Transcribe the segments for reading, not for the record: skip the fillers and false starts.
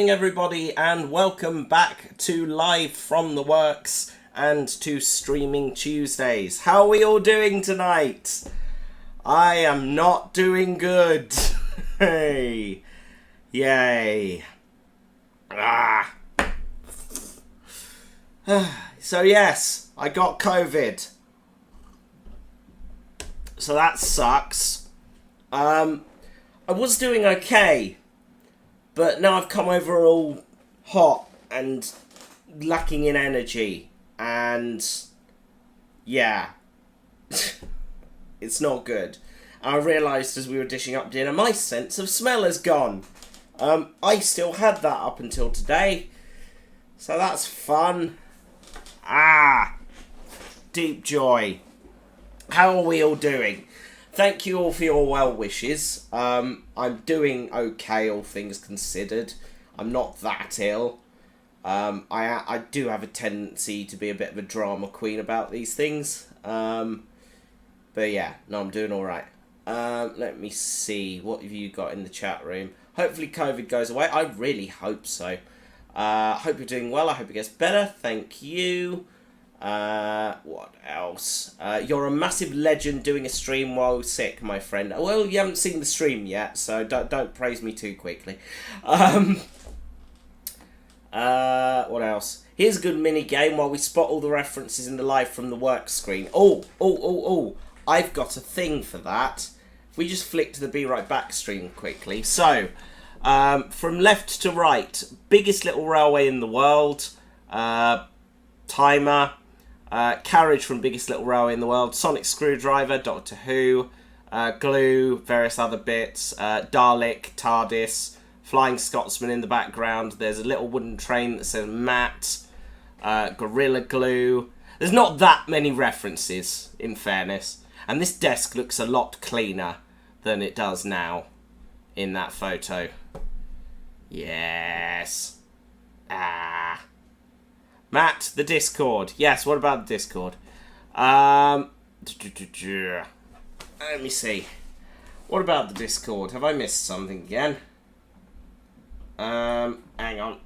morning, everybody, and welcome back to Live from the Works and to Streaming Tuesdays. How are we all doing tonight? I am not doing good. Hey. Yay. Ah. So yes, I got COVID. So that sucks. I was doing okay, but now I've come over all hot and lacking in energy, and yeah, it's not good. And I realised as we were dishing up dinner, my sense of smell is gone. I still had that up until today, so that's fun. Deep joy. How are we all doing? Thank you all for your well wishes. I'm doing okay, all things considered. I'm not that ill. I do have a tendency to be a bit of a drama queen about these things. But yeah, no, I'm doing alright. Let me see. What have you got in the chat room? Hopefully COVID goes away. I really hope so. Hope you're doing well. I hope it gets better. Thank you. What else? You're a massive legend doing a stream while sick, my friend. Well, you haven't seen the stream yet, so don't praise me too quickly. What else? Here's a good mini game while we spot all the references in the Live from the Work screen. Oh! I've got a thing for that. If we just flick to the Be Right Back stream quickly. So, from left to right, biggest little railway in the world. Timer. Carriage from Biggest Little Railway in the World, Sonic Screwdriver, Doctor Who, Glue, various other bits, Dalek, TARDIS, Flying Scotsman in the background. There's a little wooden train that says Matt, Gorilla Glue. There's not that many references, in fairness. And this desk looks a lot cleaner than it does now in that photo. Yes. Matt, the Discord. Yes, what about the Discord? Let me see. What about the Discord? Have I missed something again? Hang on.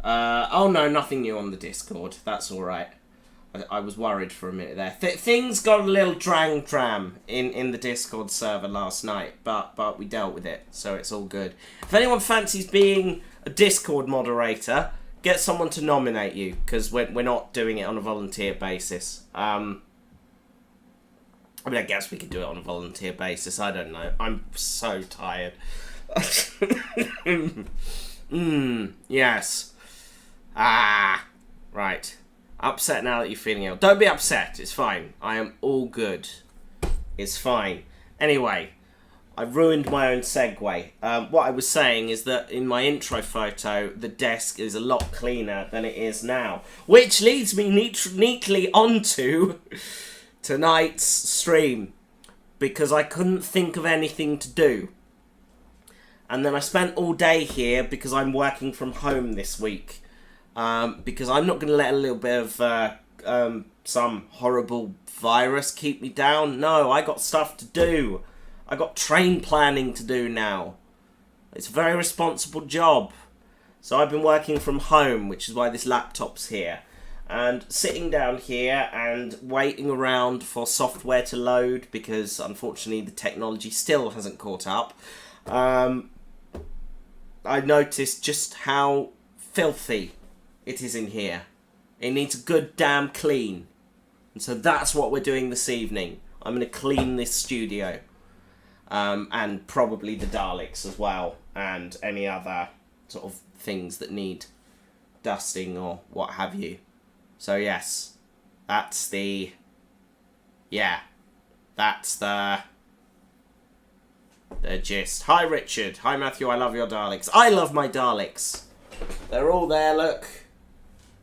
Oh no, nothing new on the Discord. That's alright. I was worried for a minute there. Things got a little dram in the Discord server last night, but we dealt with it, so it's all good. If anyone fancies being a Discord moderator, get someone to nominate you, because we're not doing it on a volunteer basis. I guess we could do it on a volunteer basis. I don't know. I'm so tired. Yes. Right. Upset now that you're feeling ill. Don't be upset. It's fine. I am all good. It's fine. Anyway, I ruined my own segue. What I was saying is that in my intro photo, the desk is a lot cleaner than it is now. Which leads me neatly onto tonight's stream. Because I couldn't think of anything to do. And then I spent all day here because I'm working from home this week. Because I'm not going to let a little bit of some horrible virus keep me down. No, I got stuff to do. I got train planning to do now. It's a very responsible job. So I've been working from home, which is why this laptop's here. And sitting down here and waiting around for software to load, because unfortunately the technology still hasn't caught up. I noticed just how filthy it is in here. It needs a good damn clean. And so that's what we're doing this evening. I'm going to clean this studio. And probably the Daleks as well. And any other sort of things that need dusting or what have you. So yes, that's the... Yeah, that's the gist. Hi Richard. Hi Matthew, I love your Daleks. I love my Daleks. They're all there, look.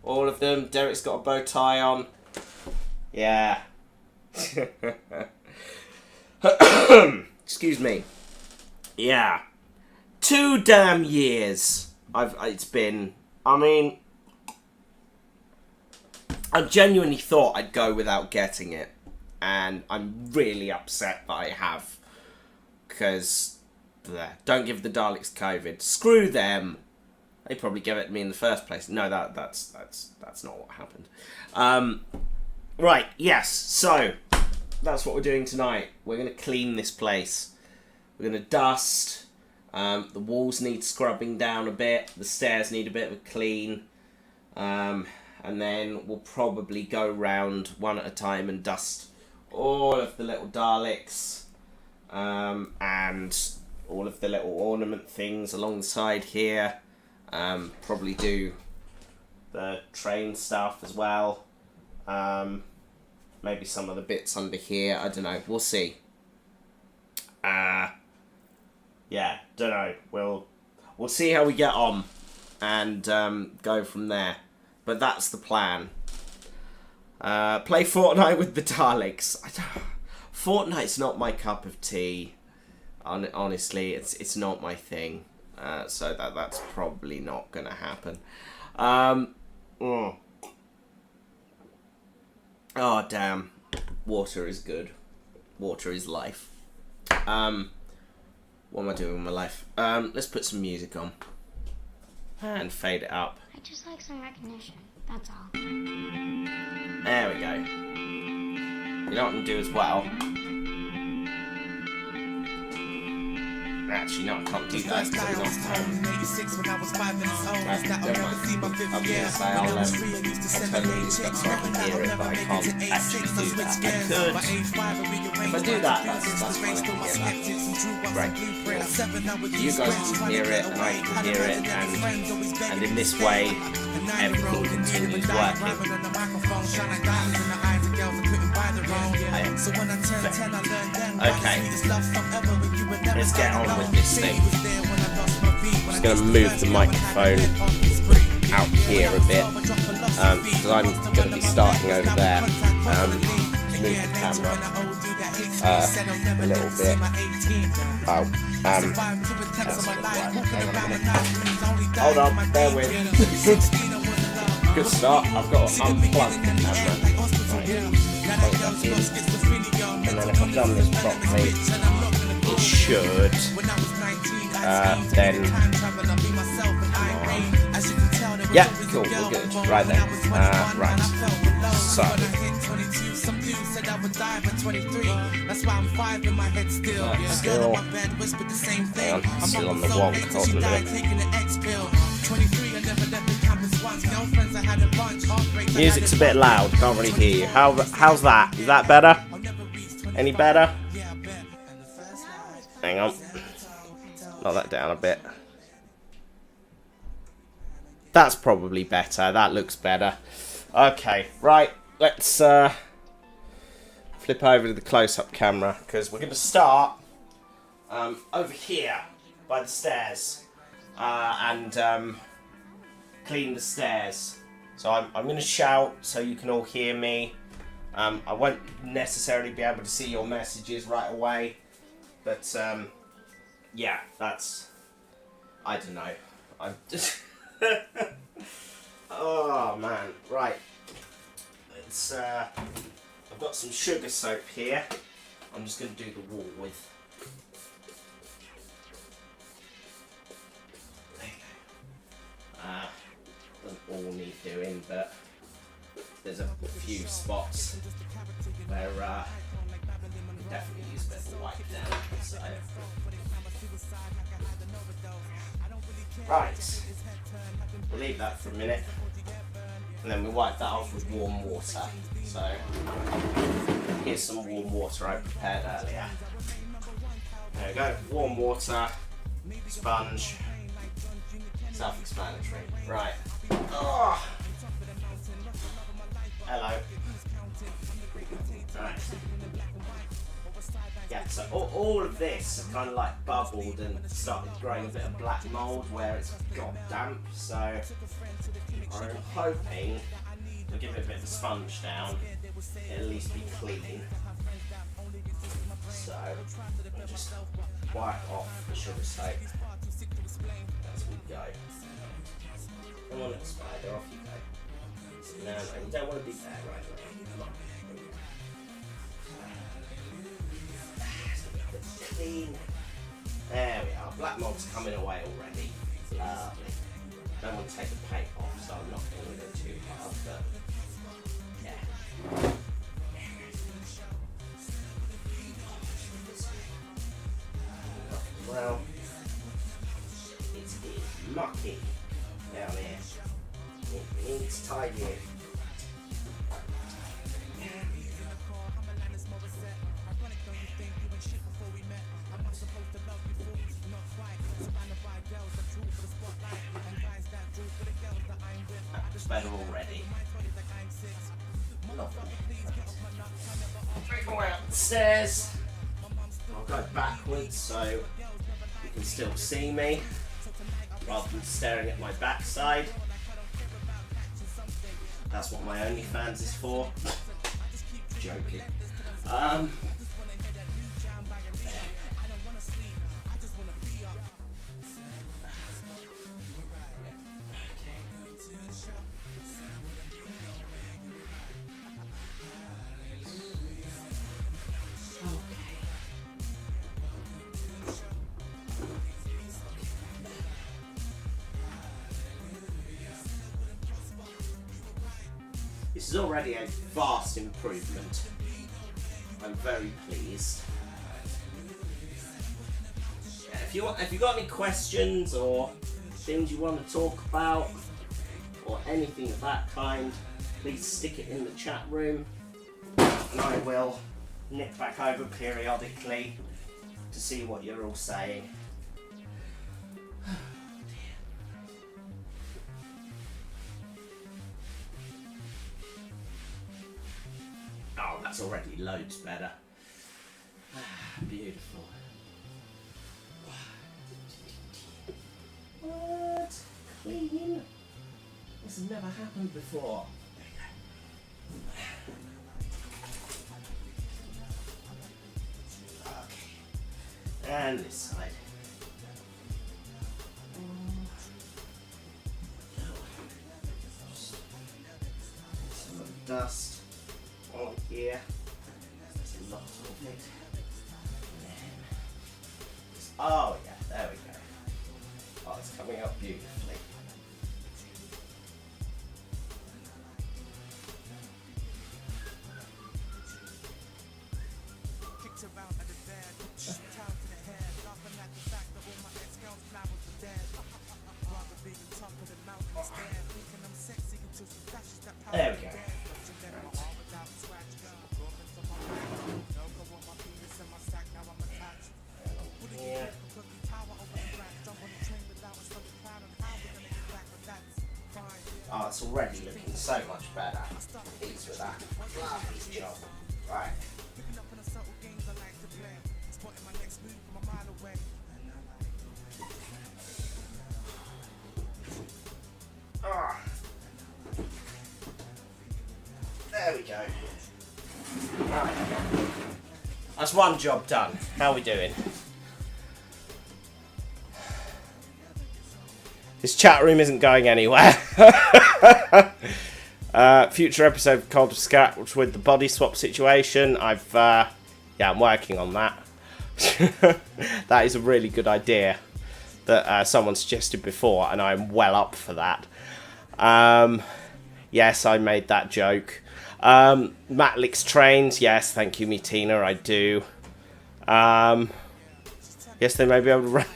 All of them. Derek's got a bow tie on. Yeah. Excuse me. Yeah. 2 damn years it's been. I mean, I genuinely thought I'd go without getting it. And I'm really upset that I have. Because Don't give the Daleks COVID. Screw them. They probably gave it to me in the first place. No, that's not what happened. Right, yes. So that's what we're doing tonight. We're going to clean this place. We're going to dust. The walls need scrubbing down a bit. The stairs need a bit of a clean. And then we'll probably go round one at a time and dust all of the little Daleks. And all of the little ornament things along the side here. Probably do the train stuff as well. Maybe some of the bits under here. I don't know. We'll see. Yeah, don't know. We'll see how we get on and go from there. But that's the plan. Play Fortnite with the Daleks. Fortnite's not my cup of tea. Honestly, it's not my thing. So that's probably not going to happen. Oh, damn. Water is good. Water is life. What am I doing with my life? Let's put some music on. And fade it up. I just like some recognition. That's all. There we go. You know what I can do as well? Actually, no, I can't do that because I'm not home. I was going to say I'll turn the music up so I can hear it, but I can't actually do that. I could. If I do that, that's fine, I can hear that. Right. You guys can hear it, and I can hear it, and in this way, everything continues working. Okay, let's get on with this thing. I'm just going to move the microphone out here a bit, because I'm going to be starting over there. Move the camera a little bit. That's not right. Hold on, bear with. Good start. I've got to unplug the camera. And then if I've done this properly, it should then yeah, cool, we're good. Right then. Right. So still on the wonk, hold on a minute. Music's a bit loud, can't really hear you. How's that? Is that better? Any better? Hang on. Knock that down a bit. That's probably better. That looks better. Okay, right. Let's flip over to the close-up camera because we're going to start over here by the stairs and clean the stairs. So I'm going to shout so you can all hear me. I won't necessarily be able to see your messages right away, but yeah, that's, I don't know. I'm just oh man, right. It's I've got some sugar soap here. I'm just going to do the wall with. There you go. Doesn't all need doing, but there's a few spots where definitely use a bit of wipe down. So. Right, we'll leave that for a minute, and then we wipe that off with warm water. So here's some warm water I prepared earlier. There we go, warm water, sponge, self-explanatory. Right. Oh. Hello. Right. Yeah, so all of this has kind of like bubbled and started growing a bit of black mould where it's got damp, so I'm hoping we'll give it a bit of a sponge down, it'll at least be clean. So we'll just wipe off the sugar soap as we go. Come on, little spider, off you go. No, you don't want to be there right away. Come on. Clean. There we are. black mold's coming away already. Lovely. Don't want to take the paint off, so I'm not going to go too hard, but yeah. Well, it is mucky down here. It needs tidying. That's better already. Lovely. Make my way up the stairs. I'll go backwards so you can still see me rather than staring at my backside. That's what my OnlyFans is for. Joking. This is already a vast improvement. I'm very pleased. Yeah, if you got any questions or things you want to talk about or anything of that kind, please stick it in the chat room and I will nip back over periodically to see what you're all saying. Oh, that's already loads better. Beautiful. What? Clean? This has never happened before. Okay. And this side. Some of the dust on here. There's a lot of it. And then, oh yeah, there we go. Oh, it's coming out beautifully. There we go. Yeah. Oh, it's already looking so much better. Pleased with that. Lovely job. Right. Ah. There we go. Right. That's one job done. How are we doing? This chat room isn't going anywhere. Future episode of Cold Scat, which with the body swap situation, I'm working on that. That is a really good idea that someone suggested before, and I'm well up for that. Yes, I made that joke. Matt licks trains. Yes, thank you, me Tina. I do. Yes, they may be able to run.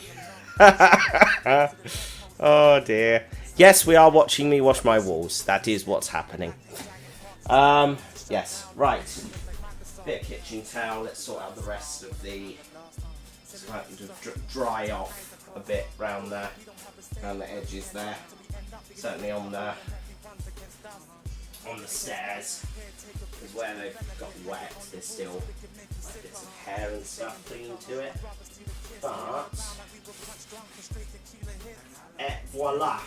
Oh dear. Yes, we are watching me wash my walls. That is what's happening. Yes, right. Bit of kitchen towel. Let's sort out the rest of the. It's going to dry off a bit around the edges there. Certainly on the stairs is where they've got wet. There's still bits of hair and stuff clinging to it, but voila,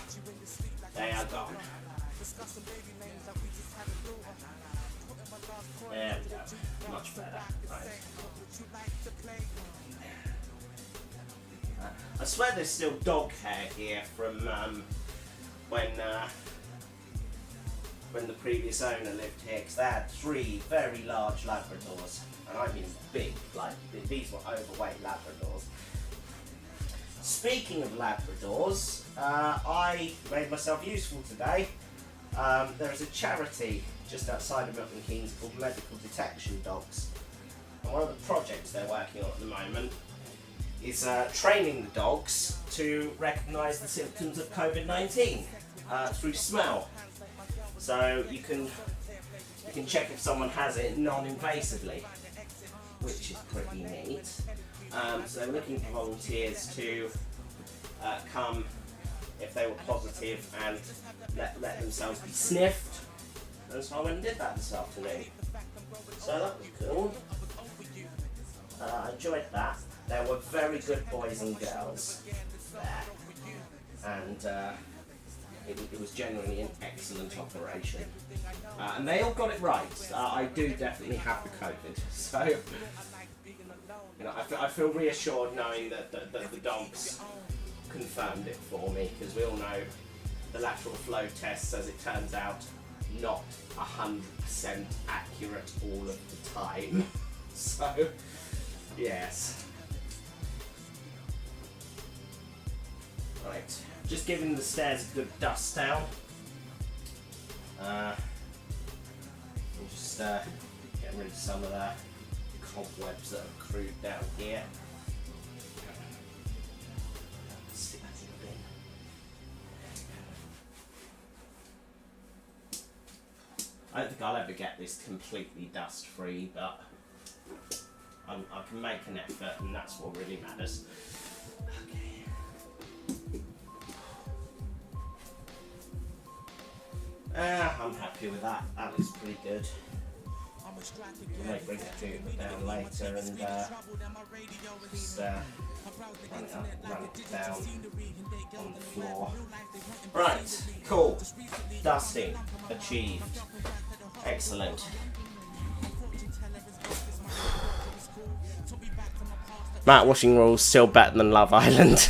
they are gone. There we go, much better. Right. I swear there's still dog hair here from when the previous owner lived here, because they had 3 very large Labradors, and I mean big, like these were overweight Labradors. speaking of Labradors, I made myself useful today. There is a charity just outside of Milton Keynes called Medical Detection Dogs. And one of the projects they're working on at the moment is training the dogs to recognise the symptoms of COVID-19 through smell. So you can check if someone has it non-invasively, which is pretty neat. So they're looking for volunteers to come if they were positive and let themselves be sniffed. And so I went and did that this afternoon. So that was cool. I enjoyed that. There were very good boys and girls there. And it was generally an excellent operation. And they all got it right. I do definitely have the COVID. So, you know, I feel reassured knowing that the dogs confirmed it for me, because we all know the lateral flow tests, as it turns out, not 100% accurate all of the time. So, yes. Right, just giving the stairs a good dust down. And just getting rid of some of the cobwebs that have accrued down here. Stick that in the bin. I don't think I'll ever get this completely dust free, but I can make an effort, and that's what really matters. Okay. I'm happy with that. That looks pretty good. I may bring it down later and just run it down on the floor. Right, cool. Dusting achieved. Excellent. Mat washing rules still better than Love Island.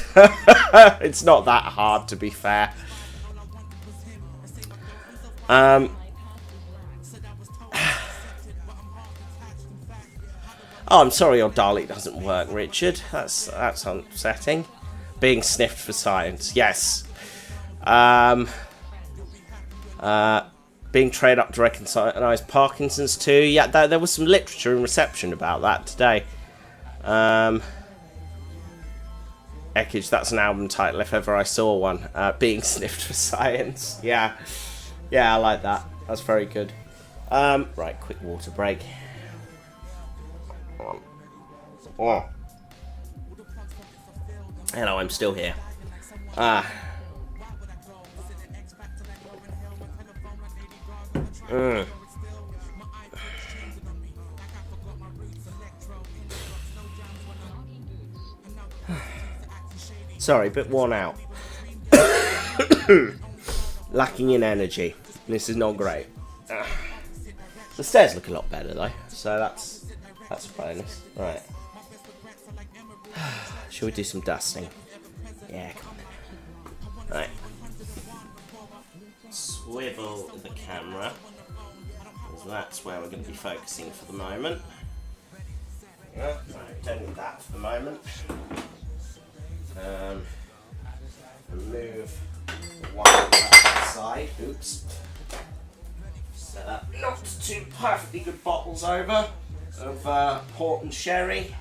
It's not that hard, to be fair. Oh, I'm sorry your Dalek doesn't work, Richard. That's upsetting. Being sniffed for science, yes. Being trained up to recognise Parkinson's too. Yeah, there was some literature and reception about that today. Ekage, that's an album title if ever I saw one. Being sniffed for science. Yeah. Yeah, I like that. That's very good. Right, quick water break. Oh. Hello, I'm still here. Sorry, a bit worn out. Lacking in energy. This is not great. The stairs look a lot better though, so that's a bonus. Right. Shall we do some dusting? Yeah, come on then. Right. Swivel the camera, because that's where we're going to be focusing for the moment. Yeah, right, don't need that for the moment. Remove the one on that side. Oops. Set up not two perfectly good bottles over of port and sherry,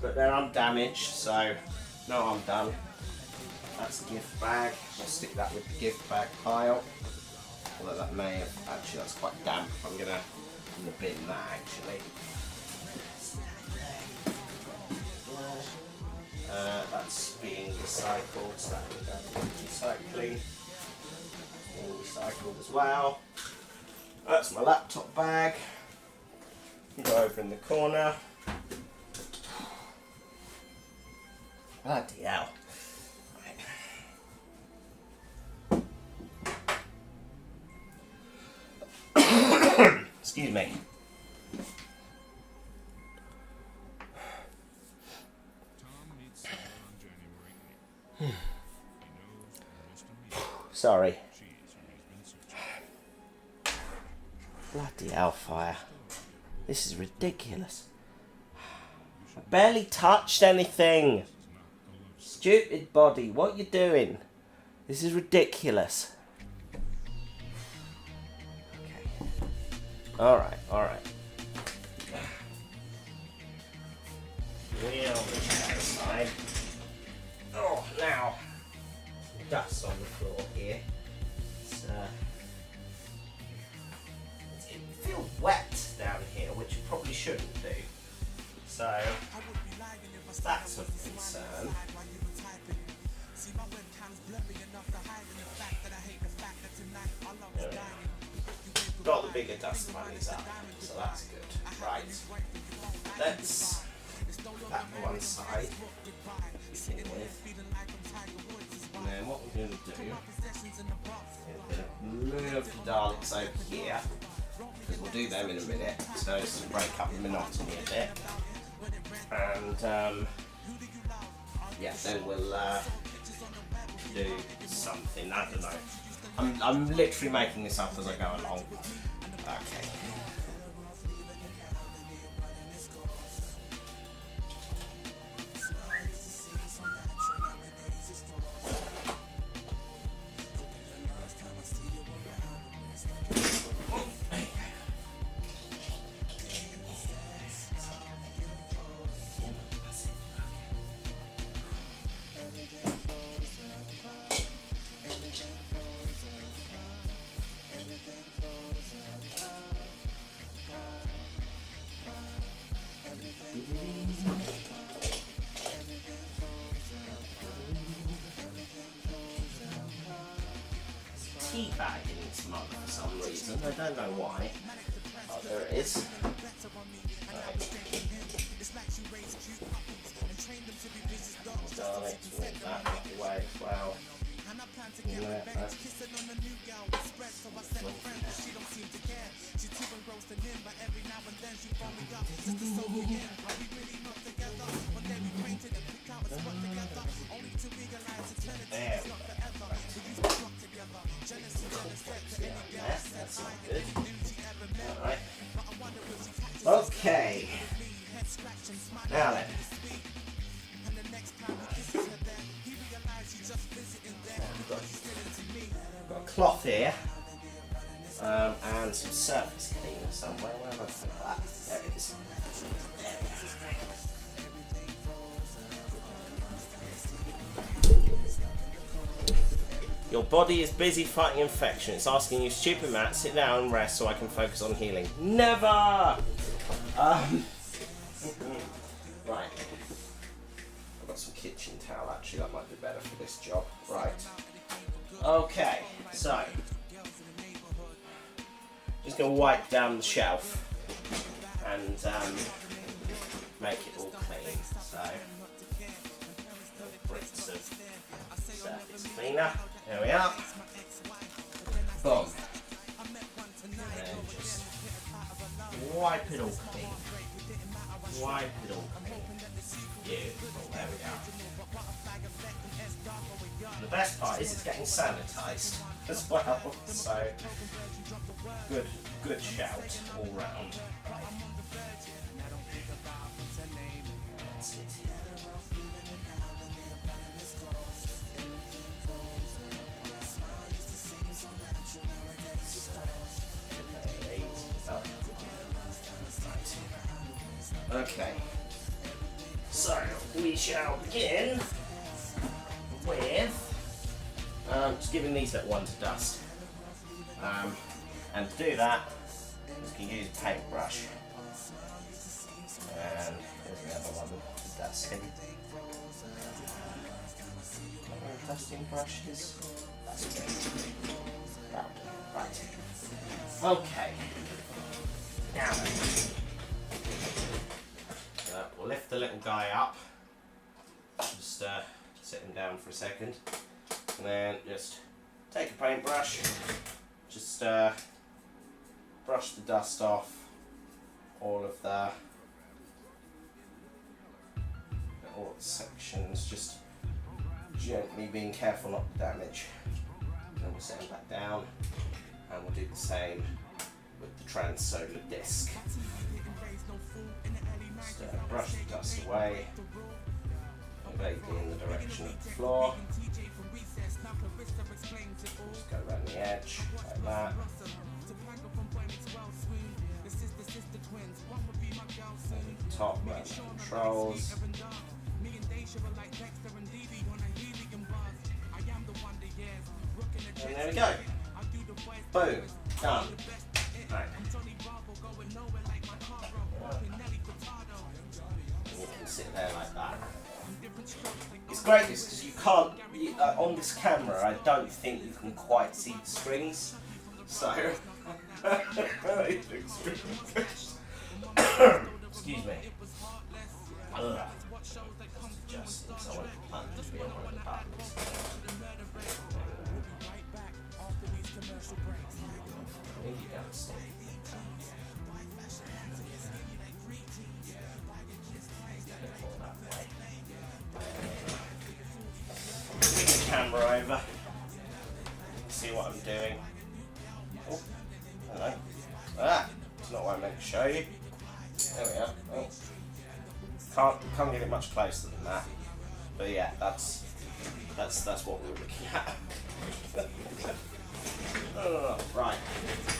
but they're undamaged, so no, I'm done. That's the gift bag. I'll stick that with the gift bag pile. Although that may have actually, that's quite damp. I'm gonna bin that actually. That's being recycled, so that will go into recycling. Being recycled as well. That's my laptop bag. Go over in the corner. Bloody hell. Right. Excuse me. Sorry. Bloody hellfire. This is ridiculous. Barely touched anything. Stupid body, what you doing? This is ridiculous. Okay. Alright, alright. Wheel the chair aside. Oh, now. Dust on the floor here. It feels wet down here, which it probably shouldn't do. So, that's of concern. Got the bigger dust bunnies up, so that's good. Right. Let's put that to one side. Begin with. And then what we're going to do is move the Daleks over here, because we'll do them in a minute, so it's to break up the monotony a bit. And yeah, then we'll do something. I don't know. I'm literally making this up as I go along. Okay. Teabagging this mug for some reason. I don't know why. Oh, there it is. Right. Daleks, move that away as well. There we go. That's not good. Alright. Okay. Now then. Got a cloth here. And some surface cleaner somewhere. Where have I put that? There it is. There we go. Your body is busy fighting infection. It's asking you, stupid Matt, sit down and rest so I can focus on healing. Never! Right. I've got some kitchen towel actually, that might be better for this job. Right. Okay, so. Just going to wipe down the shelf and make it all clean. So, bricks of surface cleaner. There we are. Boom. And just wipe it all clean. Wipe it all clean. Beautiful. There we go. The best part is it's getting sanitised as well. So good shout all round. Right. That's it. Okay, so we shall begin with just giving these little ones a dust. And to do that, you can use a paintbrush. And here's the other one, dusting. Dusting brushes. Right. Okay. Now then. We'll lift the little guy up, just sit him down for a second, and then just take a paintbrush, just brush the dust off all of the little sections, just gently being careful not to damage. Then we'll set him back down, and we'll do the same with the trans-solar disc. Just brush the dust away, vaguely in the direction of the floor. Just go around the edge like that. And the top around the controls. And there we go. Boom. Done. Right. And you can sit there like that. It's great because you can't, on this camera, I don't think you can quite see the strings. So, excuse me. Just so I want to be on one of the buttons. Bring the camera over. See what I'm doing. Oh, hello. Ah, it's not what I meant to show you. There we are. Oh. Can't get it much closer than that. But yeah, that's what we were looking at. Oh, right.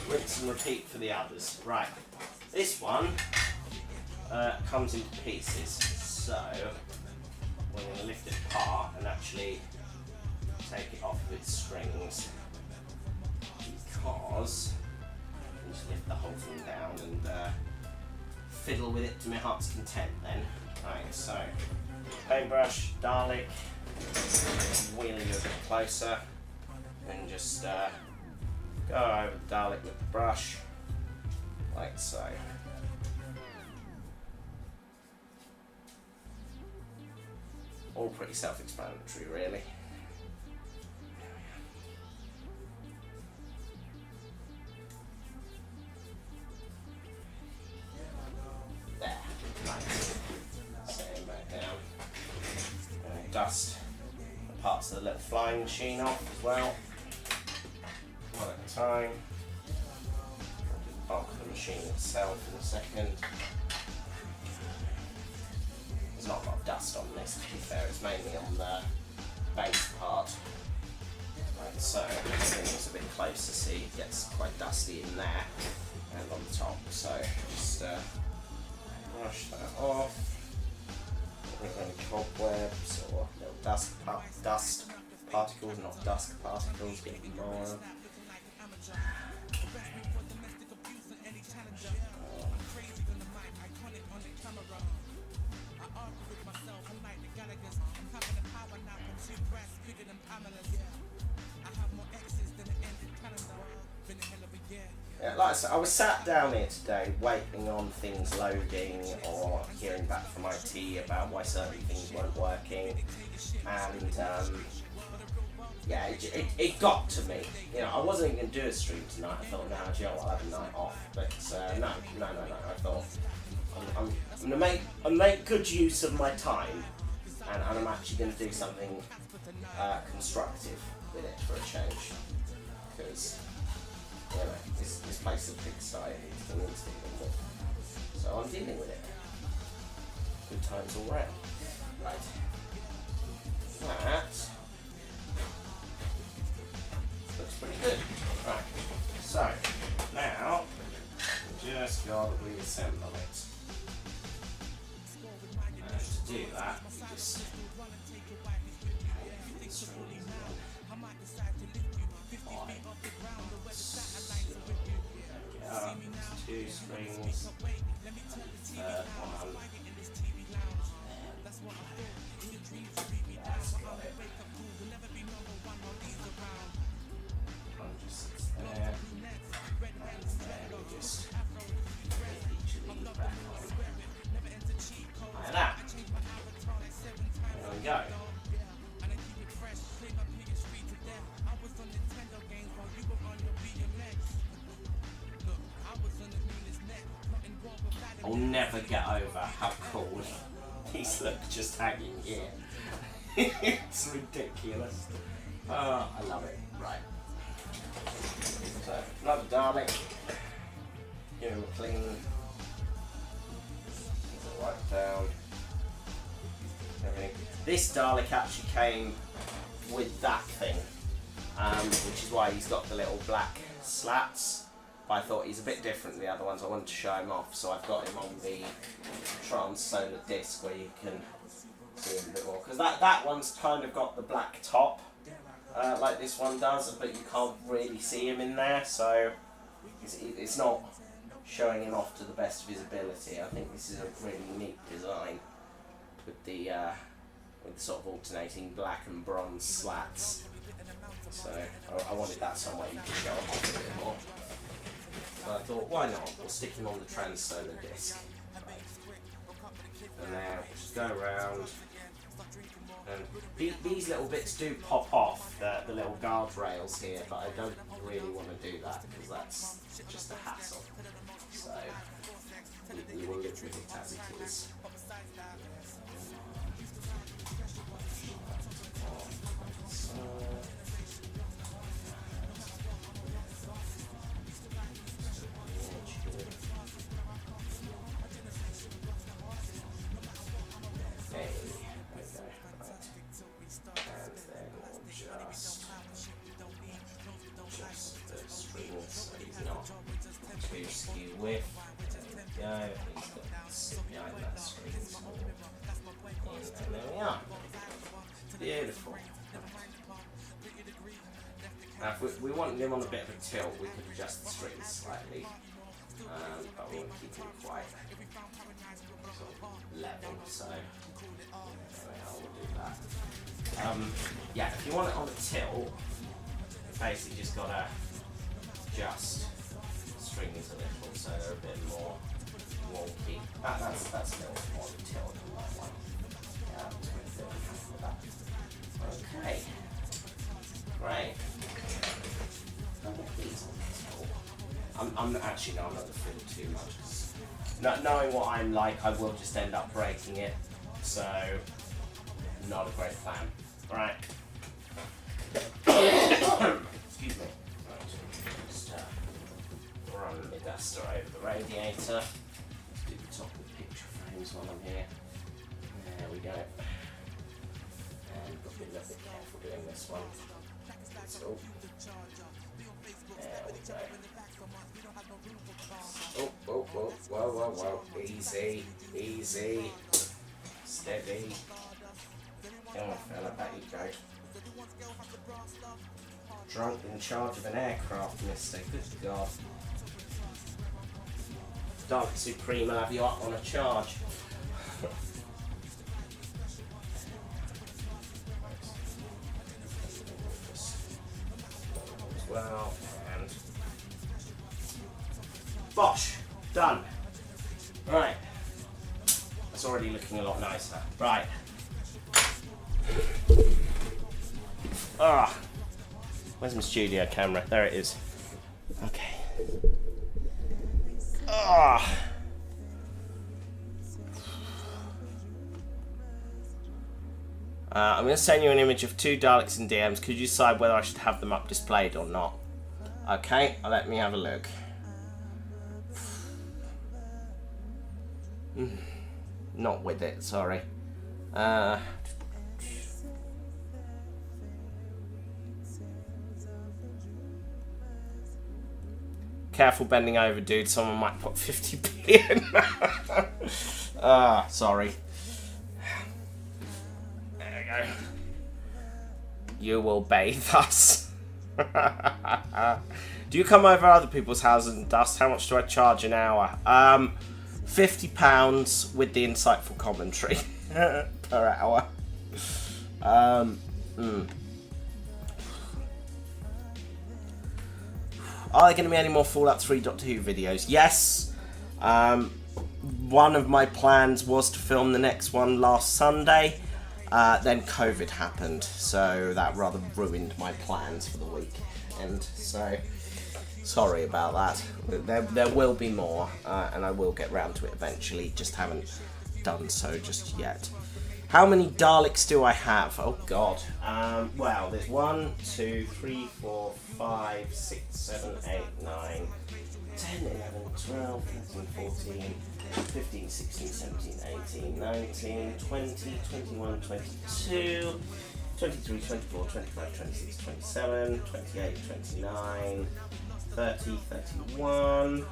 Rinse and repeat for the others. Right. This one comes into pieces. So we're going to lift it apart and actually take it off of its strings, because I just lift the whole thing down and fiddle with it to my heart's content then. Right, so paintbrush, Dalek, wheel you a bit closer and just go over the Dalek with the brush, like so. All pretty self-explanatory, really. There, right. Set him back down. And dust the parts of the little flying machine off as well. One at a time. I'll do the bulk of the machine itself in a second. There's not a lot of dust on this, to be fair, it's mainly on the base part. Right, so it's a bit closer, see, it gets quite dusty in there and on the top, so just brush that off. Don't have any cobwebs or little dust particles, not dust particles, get more. Yeah, like I said, I was sat down here today waiting on things loading or hearing back from IT about why certain things weren't working, and yeah, it got to me. You know, I wasn't even going to do a stream tonight. I thought, no, Joe, I'll have a night off. But no. I thought I'm going to make good use of my time, and I'm actually going to do something constructive with it for a change, because you know, this place is a big site, it's an instinct, so I'm dealing with it. Good times all round. Right. That looks pretty good. Right. So now we just got to reassemble it. And to do that, we just two strings, third one, that's got it, one just sits there, and then we just put each of these back on, like that, there we go. I'll never get over how cool these look just hanging here. It's ridiculous. Oh, I love it. Right. So, another Dalek. Give him a clean wipe down everything. This Dalek actually came with that thing, which is why he's got the little black slats. But I thought he's a bit different than the other ones. I wanted to show him off, so I've got him on the trans-solar disc where you can see him a bit more. Because that one's kind of got the black top, like this one does, but you can't really see him in there, so it's not showing him off to the best of his ability. I think this is a really neat design with the sort of alternating black and bronze slats. So I wanted that somewhere you could show him off a bit more. So I thought, why not? We'll stick him on the trans-solar disc. And now just go around. And these little bits do pop off, the little guardrails here, but I don't really want to do that because that's just a hassle. So we will live with it as it is. Width. There we go. He's got to sit behind that screen. And there we are. Beautiful. Now, if we wanted him on a bit of a tilt, we could adjust the strings slightly. But we want to keep him quite sort of level, so there we are, we'll do that. Yeah, if you want it on a tilt, you basically just got to adjust strings a little, so they're a bit more wonky. That's a little more detailed than that one. Yeah, I'm just going to do that. Okay. Great. I'll get these on the tilt. I'm actually not going to film too much, because knowing what I'm like, I will just end up breaking it. So, not a great plan. Alright. Excuse me. Run the duster over the radiator. Let's do the top of the picture frames while I'm here. There we go. And got to be a little bit careful doing this one. So, there we go. Oh, whoa. Easy. Steady. Come on, fella, back you go. Drunk in charge of an aircraft, mister. Good God. Dalek Supreme will have you up on a charge. As well, and bosh! Done. Right. That's already looking a lot nicer. Right. Where's my studio camera? There it is. Okay. I'm going to send you an image of 2 Daleks in DMs. Could you decide whether I should have them up displayed or not? Okay, let me have a look. Not with it, sorry. Careful bending over, dude. Someone might put 50 billion. Sorry. There we go. You will bathe us. Do you come over other people's houses and dust? How much do I charge an hour? £50 with the insightful commentary per hour. Are there going to be any more Fallout 3 Doctor Who videos? Yes. One of my plans was to film the next one last Sunday. Then COVID happened, so that rather ruined my plans for the week. And so, sorry about that. There will be more, and I will get round to it eventually. Just haven't done so just yet. How many Daleks do I have? Oh God. Well, there's 1, 2, 3, 4, 5, 6, 7, 8, 9, 10, 11, 12, 13, 14, 15, 16, 17, 18, 19, 20, 21, 22, 23, 24, 25, 26, 27, 28, 29, 30, 31,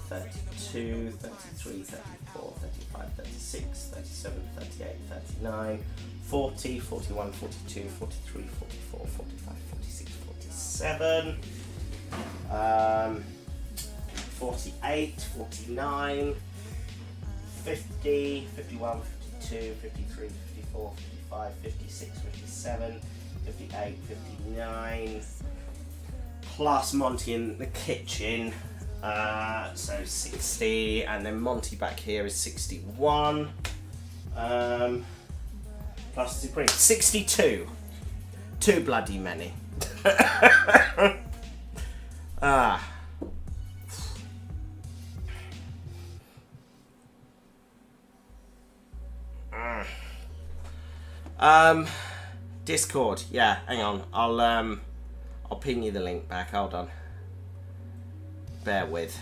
32, 33, 34, 35, 36, 37, 38, 39, 40, 41, 42, 43, 44, 45, 46, 47, 48, 49, 50, 51, 52, 53, 54, 55, 56, 57, 58, 59, plus Monty in the kitchen, so 60, and then Monty back here is 61, plus Supreme, 62, too bloody many. Discord, yeah, hang on, I'll ping you the link back, hold on. Bear with.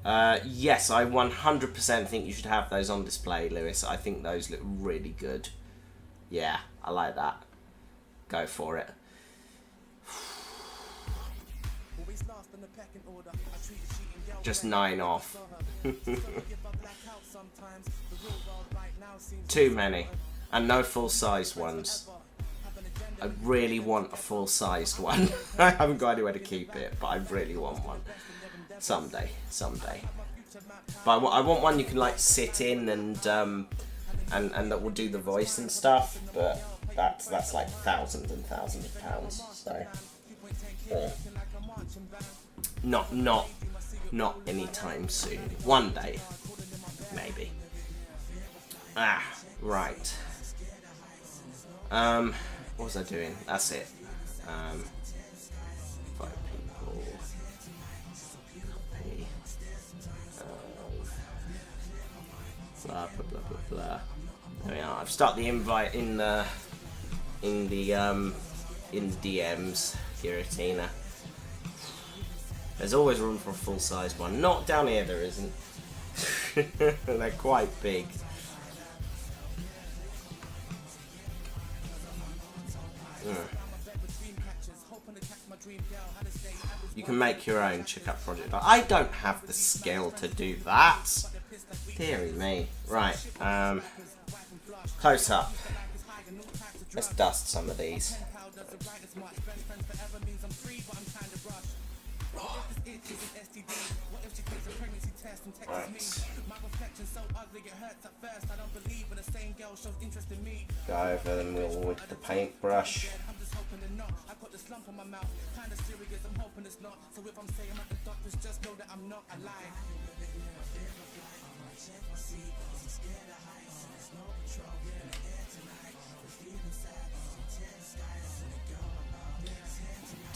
Yes, I 100% think you should have those on display, Lewis. I think those look really good. Yeah, I like that. Go for it. Just 9 off. Too many. And no full-sized ones. I really want a full-sized one. I haven't got anywhere to keep it, but I really want one. Someday. But I want one you can like sit in and that will do the voice and stuff. But that's like thousands and thousands of pounds. So not anytime soon. One day, maybe. Right. What was I doing? That's it. 5 people. Copy. Blah blah blah blah blah. There we are. I've started the invite in DMs, Giratina. There's always room for a full-sized one. Not down here, there isn't. They're quite big. You can make your own check-up project. I don't have the skill to do that. Deary me. Right. Close up. Let's dust some of these. Right. Go over them with the paintbrush.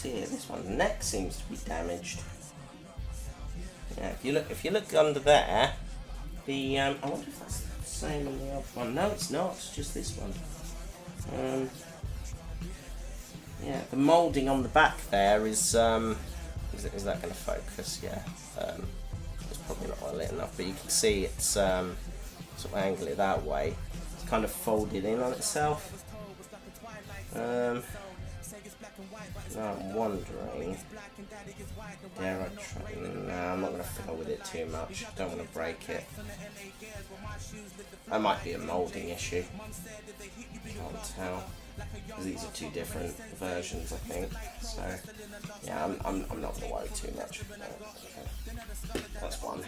Dear, this one's neck seems to be damaged. Yeah, if you look under there, the I wonder if that's the same on the other one. No, it's not. It's just this one. Yeah, the moulding on the back there is that going to focus? Yeah, it's probably not well lit enough, but you can see it's sort of angle it that way. It's kind of folded in on itself. Now I'm wondering, dare I try? No, I'm not going to fiddle with it too much. Don't want to break it. That might be a moulding issue. Can't tell. These are two different versions, I think. So yeah, I'm not going to worry too much. Okay. That's one.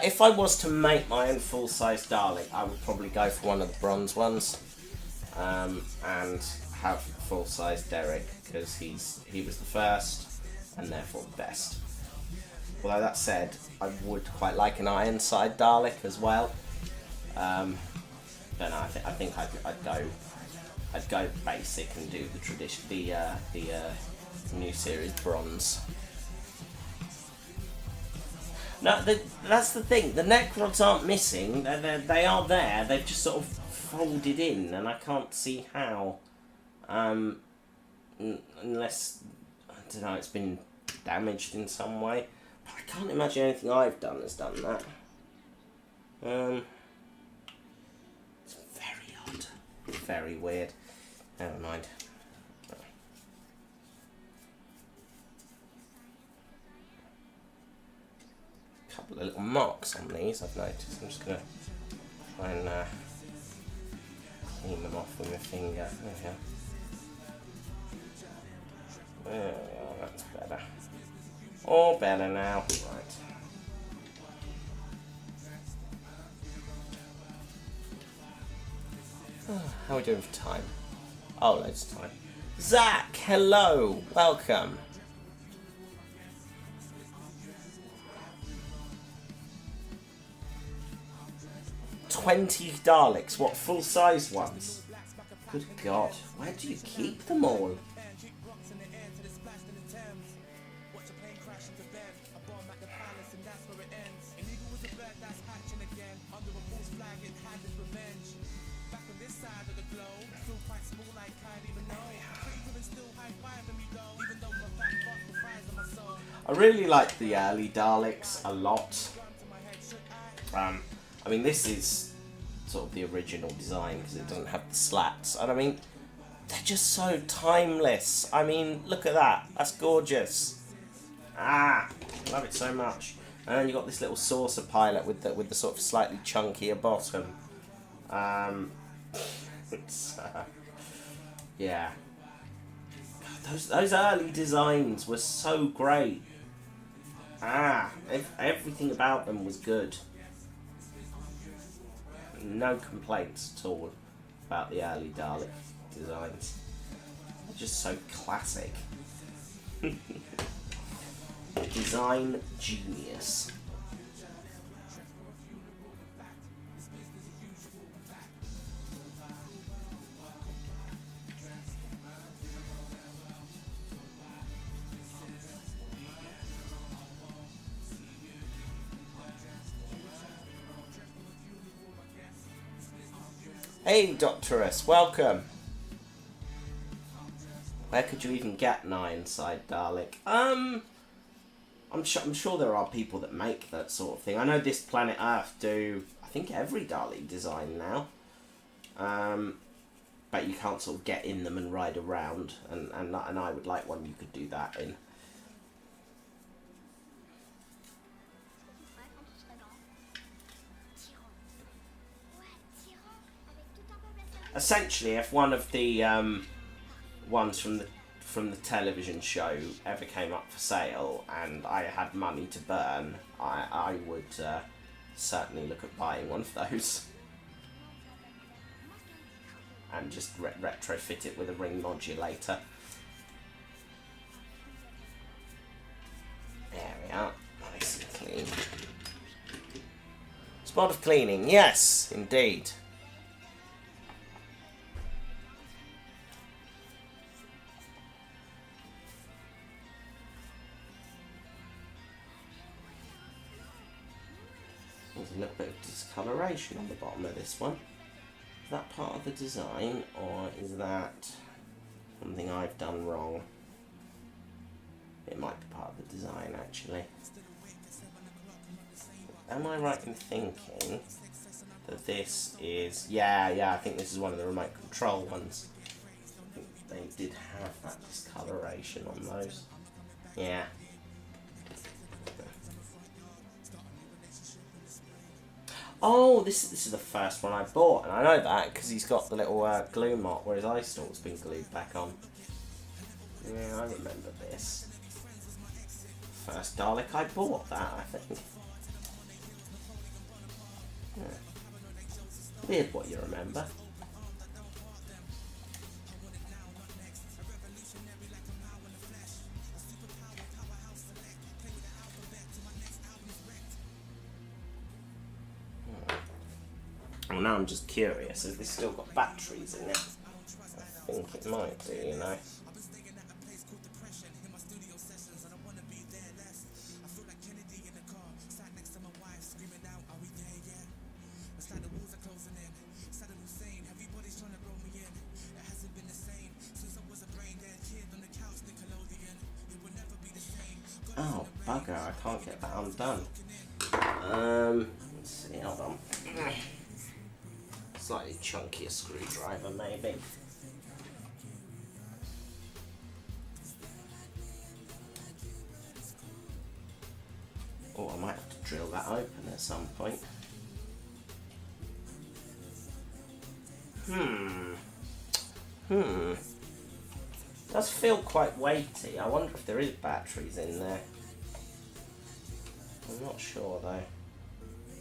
If I was to make my own full-size Dalek, I would probably go for one of the bronze ones, and have full-size Derek, because he was the first and therefore the best. Although that said, I would quite like an Ironside Dalek as well. But no, I think I'd go basic and do the tradition, the new series bronze. No, that's the thing. The neck rods aren't missing. They are there. They've just sort of folded in, and I can't see how. Unless, I don't know, it's been damaged in some way. But I can't imagine anything I've done has done that. It's very odd. Very weird. Never mind. Couple of little marks on these, I've noticed. I'm just going to try and clean them off with my finger. There we go. There we go, that's better. All better now. Right. How are we doing for time? Oh, loads of time. Zach, hello! Welcome. $20 Daleks, what, full-size ones? Good God, where do you keep them all? I really like the early Daleks a lot. I mean, this is sort of the original design because it doesn't have the slats. And I mean, they're just so timeless. I mean, look at that. That's gorgeous. Ah, love it so much. And then you've got this little saucer pilot with the sort of slightly chunkier bottom. It's, yeah. Those early designs were so great. Everything about them was good. No complaints at all about the early Dalek designs. They're just so classic. Design genius. Hey, Doctorus, welcome. Where could you even get an Ironside Dalek? I'm sure there are people that make that sort of thing. I know this Planet Earth do, I think, every Dalek design now. But you can't sort of get in them and ride around, and I would like one you could do that in. Essentially, if one of the ones from the television show ever came up for sale and I had money to burn, I would certainly look at buying one of those and just retrofit it with a ring modulator. There we are, nice and clean. Spot of cleaning, yes, indeed. There's a little bit of discoloration on the bottom of this one. Is that part of the design, or is that something I've done wrong? It might be part of the design, actually. Am I right in thinking that this is... Yeah, I think this is one of the remote control ones. I think they did have that discoloration on those. Yeah. Oh, this is the first one I bought, and I know that because he's got the little glue mark where his eye stalk's been glued back on. Yeah, I remember this. First Dalek I bought that, I think. Yeah. Weird what you remember. Well, now I'm just curious, has this still got batteries in it? I think it might do, you know. Oh, bugger, I can't get that undone. Let's see, hold on. Slightly chunkier screwdriver, maybe. Oh, I might have to drill that open at some point. Does feel quite weighty. I wonder if there is batteries in there. I'm not sure though.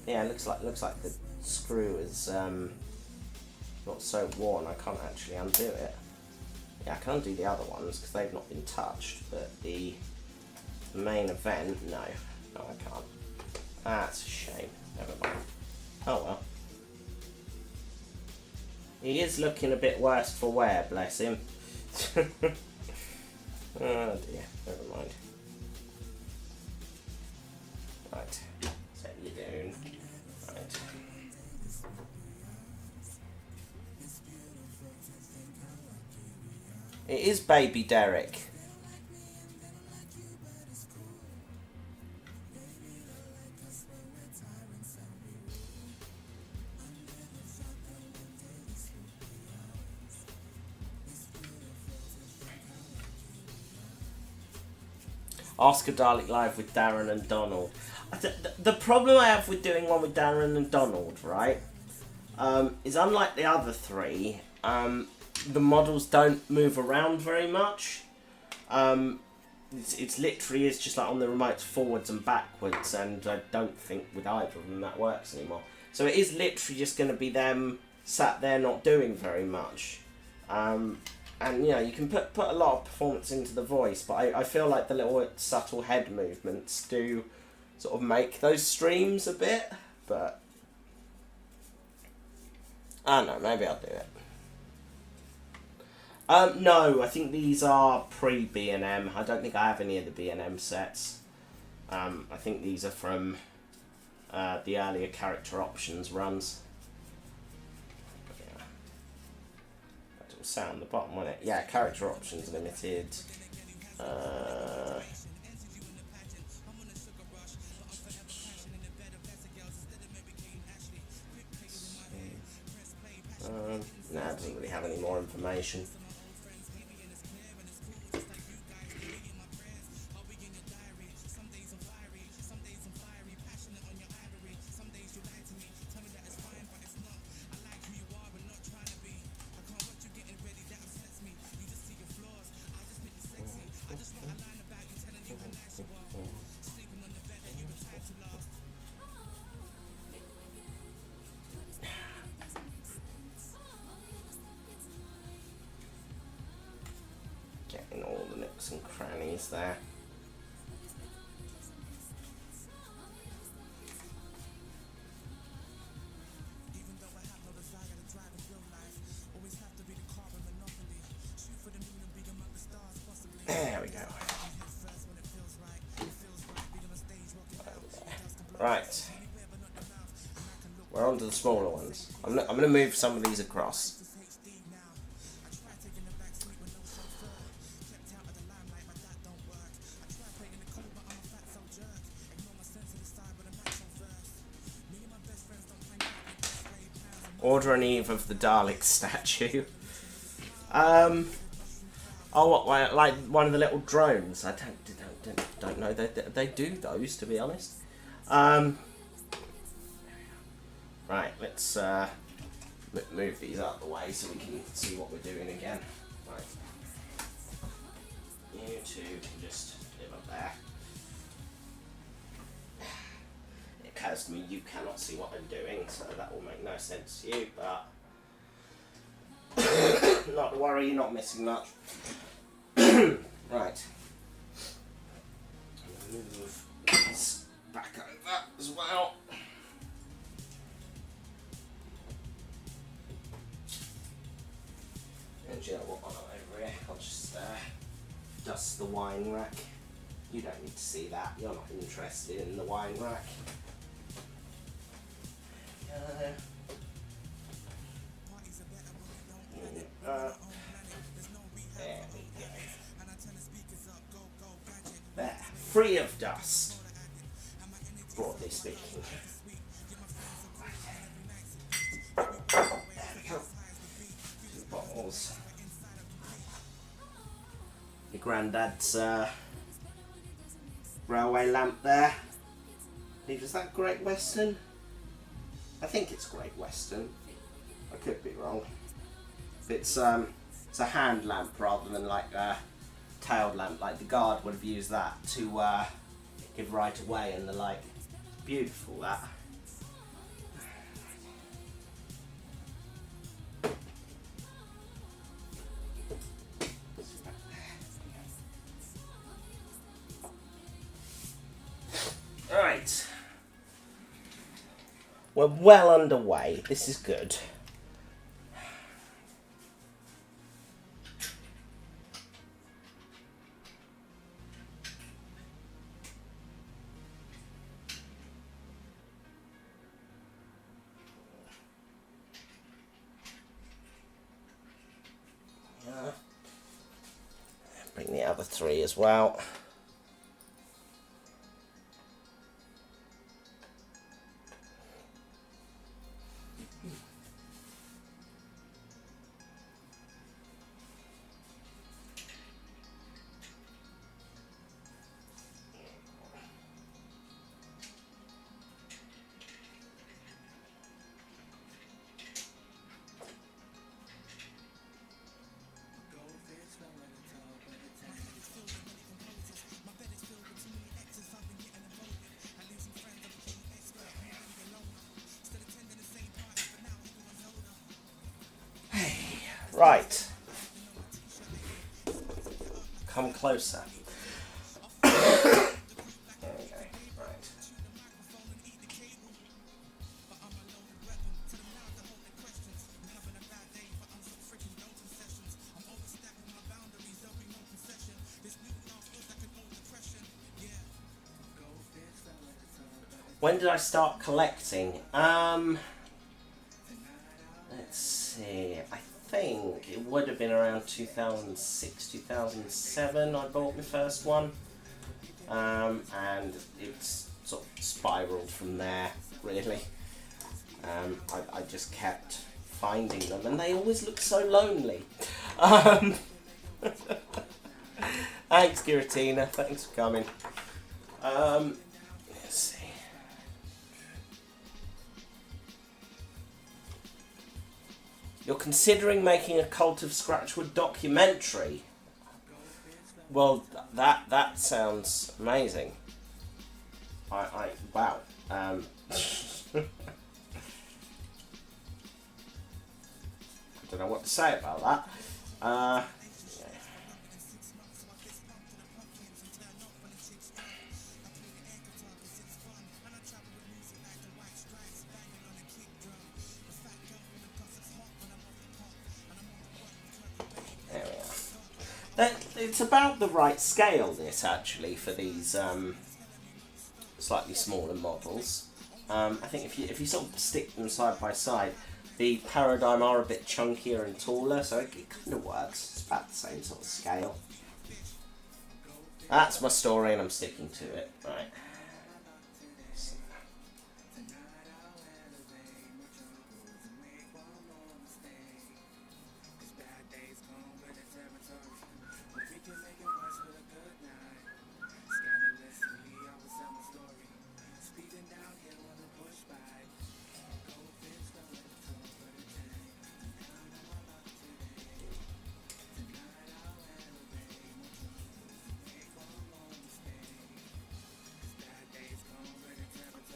Yeah, it looks like the screw is not so worn. I can't actually undo it. Yeah, I can undo the other ones because they've not been touched, but the main event, no, I can't. That's a shame. Never mind. Oh well. He is looking a bit worse for wear, bless him. Oh dear, never mind. Right, set you down. Right. It is baby Derek. Ask a Dalek Live with Darren and Donald. The problem I have with doing one with Darren and Donald, right, is unlike the other three, the models don't move around very much. It's literally is just like on the remote forwards and backwards, and I don't think with either of them that works anymore. So it is literally just going to be them sat there not doing very much. And, you know, you can put a lot of performance into the voice, but I feel like the little subtle head movements do sort of make those streams a bit, but I don't know, maybe I'll do it. No, I think these are pre-B&M. I don't think I have any of the B&M sets. I think these are from the earlier character options runs. Sound the bottom, won't it? Yeah, character options limited. No, it doesn't really have any more information. Getting all the nooks and crannies there. There we go. Right. We're on to the smaller ones. I'm going to move some of these across. Order an Eve of the Dalek statue. Oh, what? Like one of the little drones? I don't know. They do those, to be honest. Right, let's move these out of the way so we can see what we're doing again. Right, you two can just live up there. It occurs to me you cannot see what I'm doing, so that will make no sense to you, but not to worry, you're not missing much. Right. Move these back over as well. And you know what, while I'm over here, I'll just dust the wine rack. You don't need to see that, you're not interested in the wine rack. There we go. There. free of dust, broadly speaking. There we go. 2 bottles. Your granddad's railway lamp there. Is that Great Western? I think it's Great Western. I could be wrong. It's a hand lamp rather than like a tailed lamp. Like the guard would have used that to give right away and the like. Beautiful that. Alright. We're well underway. This is good. Bring the other 3 as well. Right. Come closer. There we go. Right. When did I start collecting? Let's see. I think it would have been around 2006, 2007 I bought my first one. And it's sort of spiraled from there, really. I just kept finding them and they always look so lonely. Thanks, Giratina. Thanks for coming. Let's see. You're considering making a Cult of Scratchwood documentary? Well, that sounds amazing. Wow. I don't know what to say about that. Yeah. It's about the right scale, this, actually, for these slightly smaller models. I think if you sort of stick them side by side, the Paradigm are a bit chunkier and taller, so it kind of works. It's about the same sort of scale. That's my story, and I'm sticking to it. Right.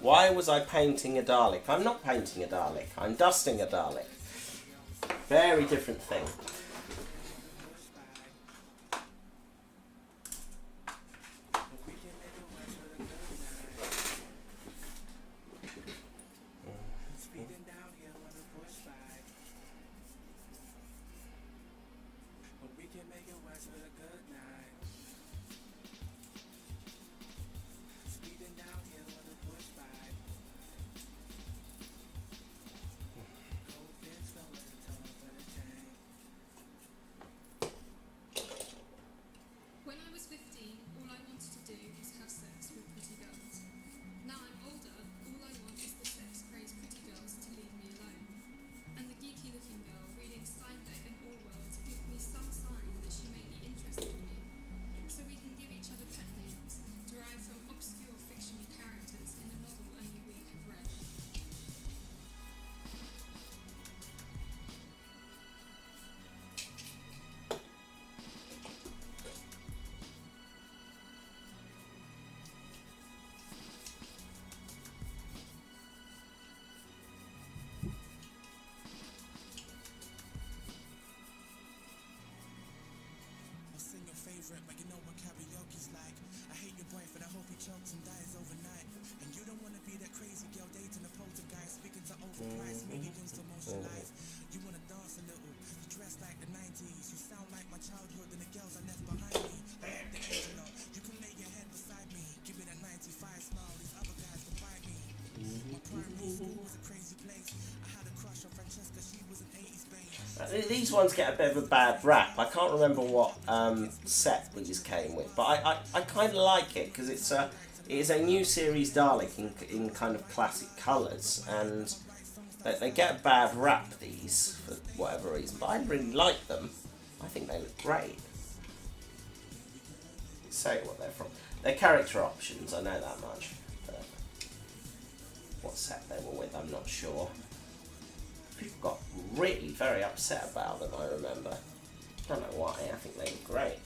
Why was I painting a Dalek? I'm not painting a Dalek. I'm dusting a Dalek. Very different thing. These ones get a bit of a bad rap. I can't remember what set these came with, but I kind of like it because it is a new series Dalek in kind of classic colours, and they get a bad rap, these, for whatever reason, but I really like them. I think they look great. Say what they're from. They're character options, I know that much. But what set they were with, I'm not sure. People got really very upset about them, I remember. I don't know why, I think they were great.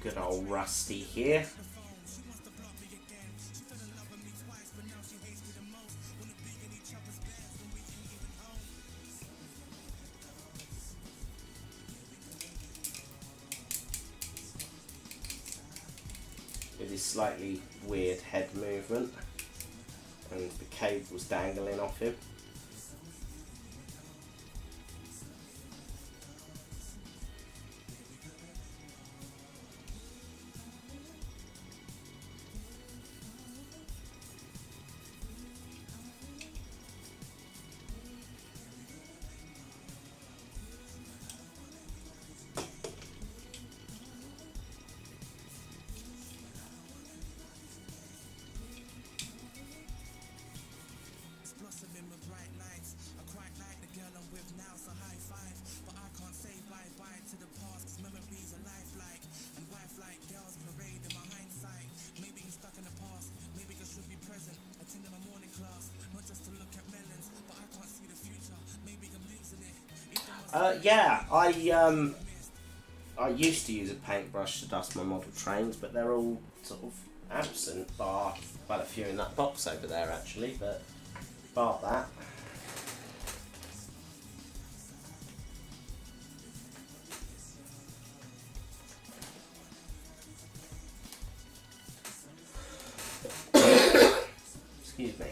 Good old Rusty here. With his slightly weird head movement and the cables dangling off him. Yeah, I used to use a paintbrush to dust my model trains, but they're all sort of absent, bar quite a few in that box over there actually, but bar that. Excuse me.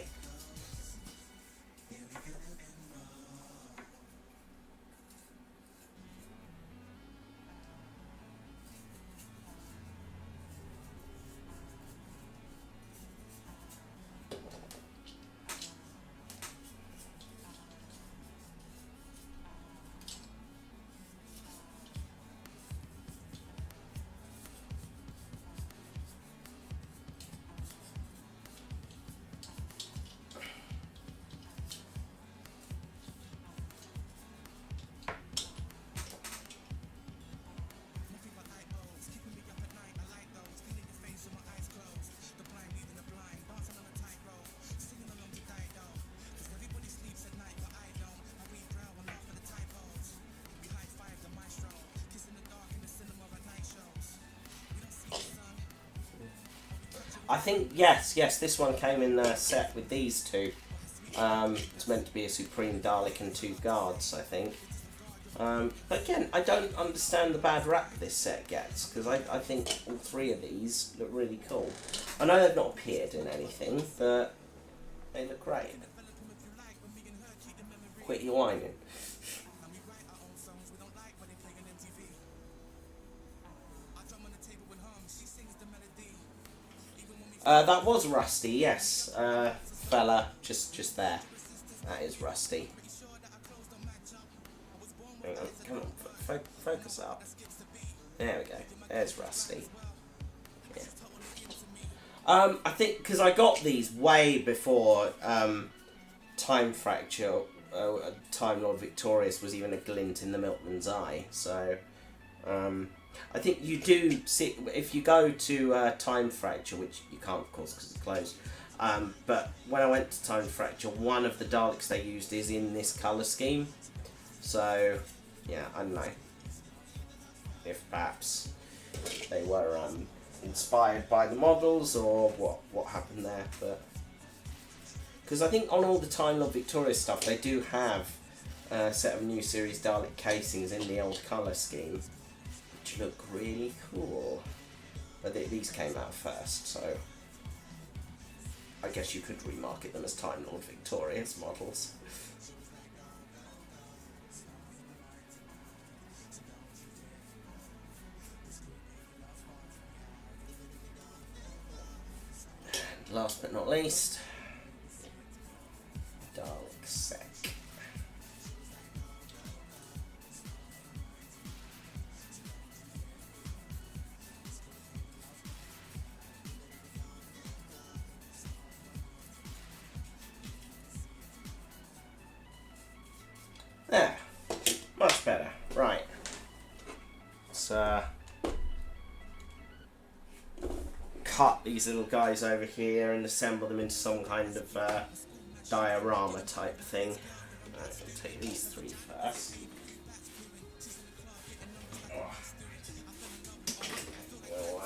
I think, yes, this one came in the set with these two. It's meant to be a Supreme Dalek and 2 guards, I think. But again, I don't understand the bad rap this set gets, because I think all 3 of these look really cool. I know they've not appeared in anything, but they look great. Quit your whining. That was Rusty, yes. Fella, just there. That is Rusty. Hang on, come on, focus up. There we go. There's Rusty. Yeah. I think, because I got these way before Time Fracture, Time Lord Victorious was even a glint in the milkman's eye, so... I think you do see, if you go to Time Fracture, which you can't of course because it's closed, but when I went to Time Fracture, one of the Daleks they used is in this colour scheme, so yeah, I don't know if perhaps they were inspired by the models or what happened there. but because I think on all the Time Lord Victoria stuff, they do have a set of new series Dalek casings in the old colour scheme, which look really cool. But these came out first, so I guess you could remarket them as Time Lord Victoria's models. And last but not least, Dalek Sec. There, much better. Right, let's cut these little guys over here and assemble them into some kind of diorama type thing. Right, I'll take these three first. We'll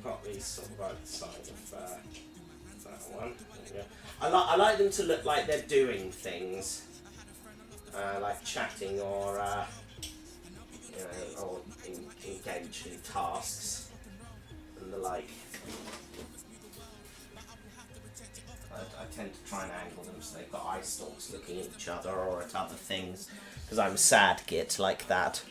got these sort of outside of that one. There we go. I like them to look like they're doing things, like chatting or or engaged in tasks and the like. I tend to try and angle them so they've got eye stalks looking at each other or at other things, because I'm a sad git like that.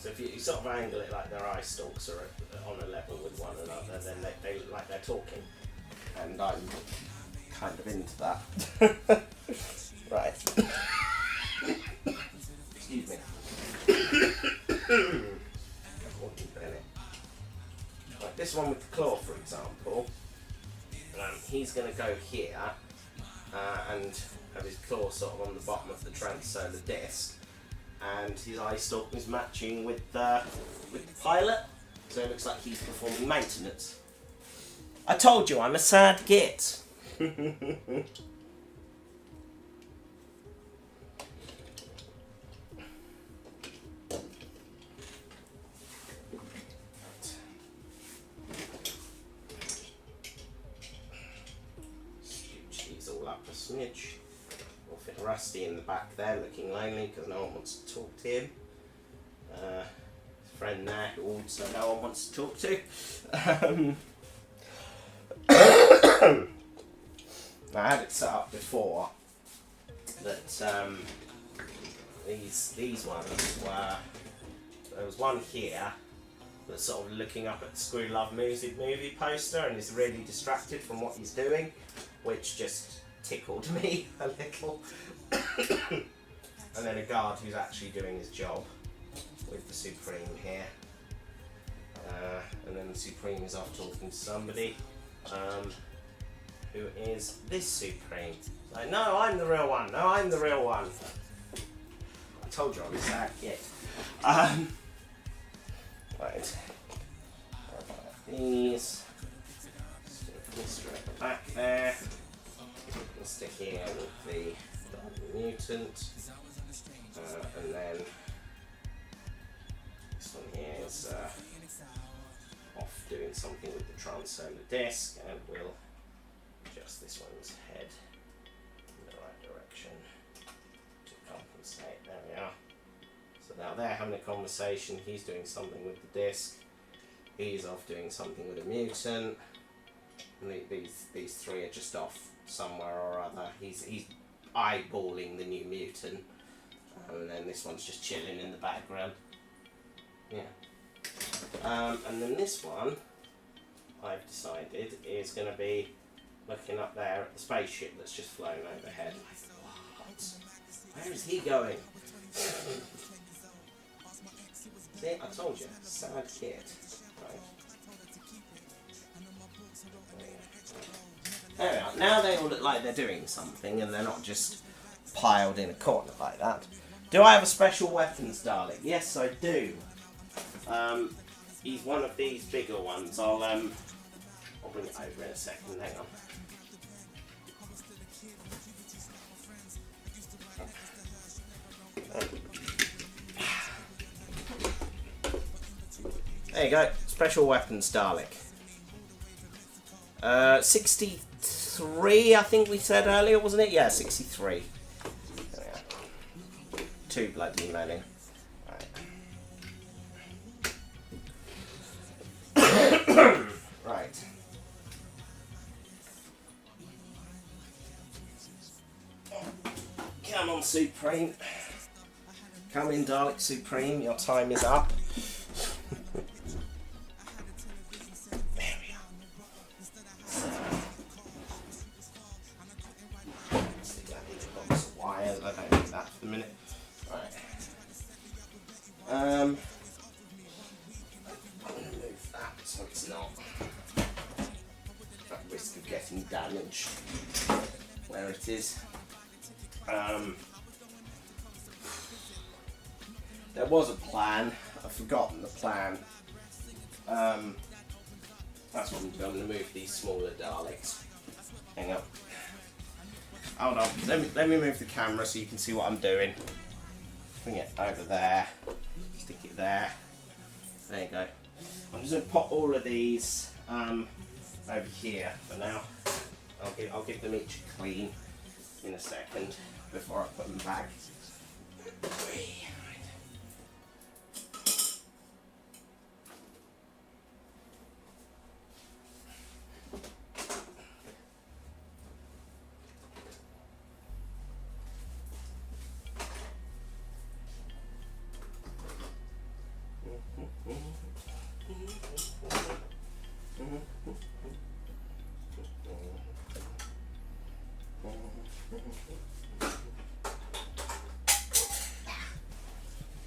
So if you sort of angle it like their eye stalks are on a level with one another, then they look like they're talking. And I'm kind of into that. Right. Excuse me. Like this one with the claw, for example, he's going to go here and have his claw sort of on the bottom of the transsolar disc. And his eye stalk is matching with the pilot, so it looks like he's performing maintenance. I told you I'm a sad git. Scooch these all up a smidge. Rusty in the back there, looking lonely because no one wants to talk to him. His friend there, who also no one wants to talk to. I had it set up before that these ones were. There was one here that's sort of looking up at the Screw Love Music movie poster and is really distracted from what he's doing, which just tickled me a little. And then a guard who's actually doing his job with the Supreme here. And then the Supreme is off talking to somebody who is this Supreme. Like, no, I'm the real one. No, I'm the real one. I told you I was that yet. Right. These. Stick this straight back there. We'll stick here with the mutant, and then this one here is off doing something with the transsolar disc, and we'll adjust this one's head in the right direction to compensate. There we are. So now they're having a conversation. He's doing something with the disc. He's off doing something with a mutant. And these three are just off somewhere or other. He's eyeballing the new mutant, and then this one's just chilling in the background. Yeah. And then this one, I've decided, is going to be looking up there at the spaceship that's just flown overhead. What? Where is he going? See, I told you, sad kid. Right. There we are. Now they all look like they're doing something and they're not just piled in a corner like that. Do I have a special weapons Dalek? Yes, I do. He's one of these bigger ones. I'll bring it over in a second. Hang on. There you go. Special weapons Dalek. 63, I think we said earlier, wasn't it? Yeah, 63. There we are. Too bloody many. Right. Come on, Supreme. Come in, Dalek Supreme. Your time is up. There we are. Stick that in a box of wires. I don't need that for the minute. Right. I'm going to move that so it's not at risk of getting damaged where it is. There was a plan. I've forgotten the plan. That's what I'm doing. I'm going to move these smaller Daleks. Hang on. Hold on. Let me move the camera so you can see what I'm doing. Bring it over there. Stick it there. There you go. I'm just going to pop all of these over here for now. I'll give them each a clean in a second before I put them back.